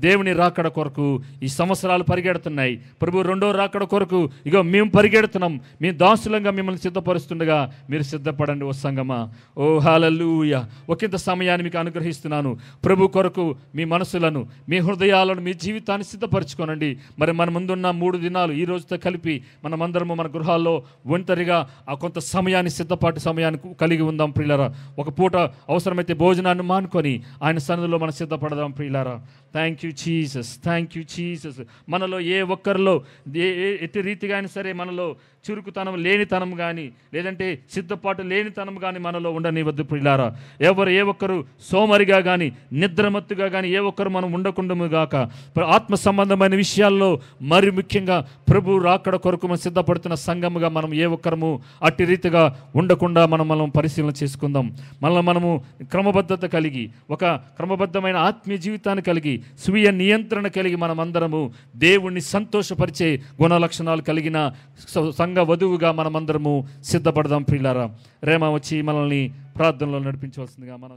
దేవుని రాకడ కొరకు ఈ సంవత్సరాలు పరిగెడుతున్నాయి. ప్రభు రెండో రాకడ కొరకు ఇగో మేము పరిగెడుతున్నాం. మీ దాసులంగా మిమ్మల్ని సిద్ధపరుస్తుండగా మీరు సిద్ధపడండి ఓ సంగమా. ఓ హల్లెలూయా. ఒకంత సమయాన్ని మీకు అనుగ్రహిస్తున్నాను. ప్రభు కొరకు మీ మనసులను, మీ హృదయాలను, మీ జీవితాన్ని సిద్ధపరచుకోనండి. మరి మన ముందున్న 3 దినాలు ఈ రోజుతో కలిపి మనమందరము మన గృహాల్లో ఒంటరిగా ఆ కొంత సమయాన్ని, సిద్ధపాటు సమయాన్ని కలిగి ఉందాం ప్రియులారా. ఒక పూట అవసరమైతే భోజనాన్ని మానుకొని ఆయన సన్నిధిలో మనం సిద్ధపడదాం ప్రియులారా. Thank you Jesus, thank you Jesus. మనలో ఏ ఒక్కరిలో ఎట్టి రీతిగా అయినా సరే మనలో చురుకుతనం లేనితనం కానీ, లేదంటే సిద్ధపాటు లేనితనం కానీ మనలో ఉండనివద్దు ప్రియులారా. ఏ ఒక్కరు సోమరిగా కానీ, నిద్రమత్తుగా కానీ ఏ ఒక్కరు మనం ఉండకుండాము గాక. ఆత్మ సంబంధమైన విషయాల్లో మరి ముఖ్యంగా ప్రభు రాకడ కొరకు మనం సిద్ధపడుతున్న సంఘముగా మనం ఏ ఒక్కరము అట్టి రీతిగా ఉండకుండా మనం పరిశీలన చేసుకుందాం. మనము క్రమబద్ధత కలిగి, ఒక క్రమబద్ధమైన ఆత్మీయ జీవితాన్ని కలిగి, స్వీయ నియంత్రణ కలిగి మనమందరము దేవుణ్ణి సంతోషపరిచే గుణ లక్షణాలు కలిగిన సంఘ వధువుగా మనమందరము సిద్ధపడదాం ప్రియులారా. రేమ వచ్చి మనల్ని ప్రార్థనలో నడిపించవలసిందిగా మనం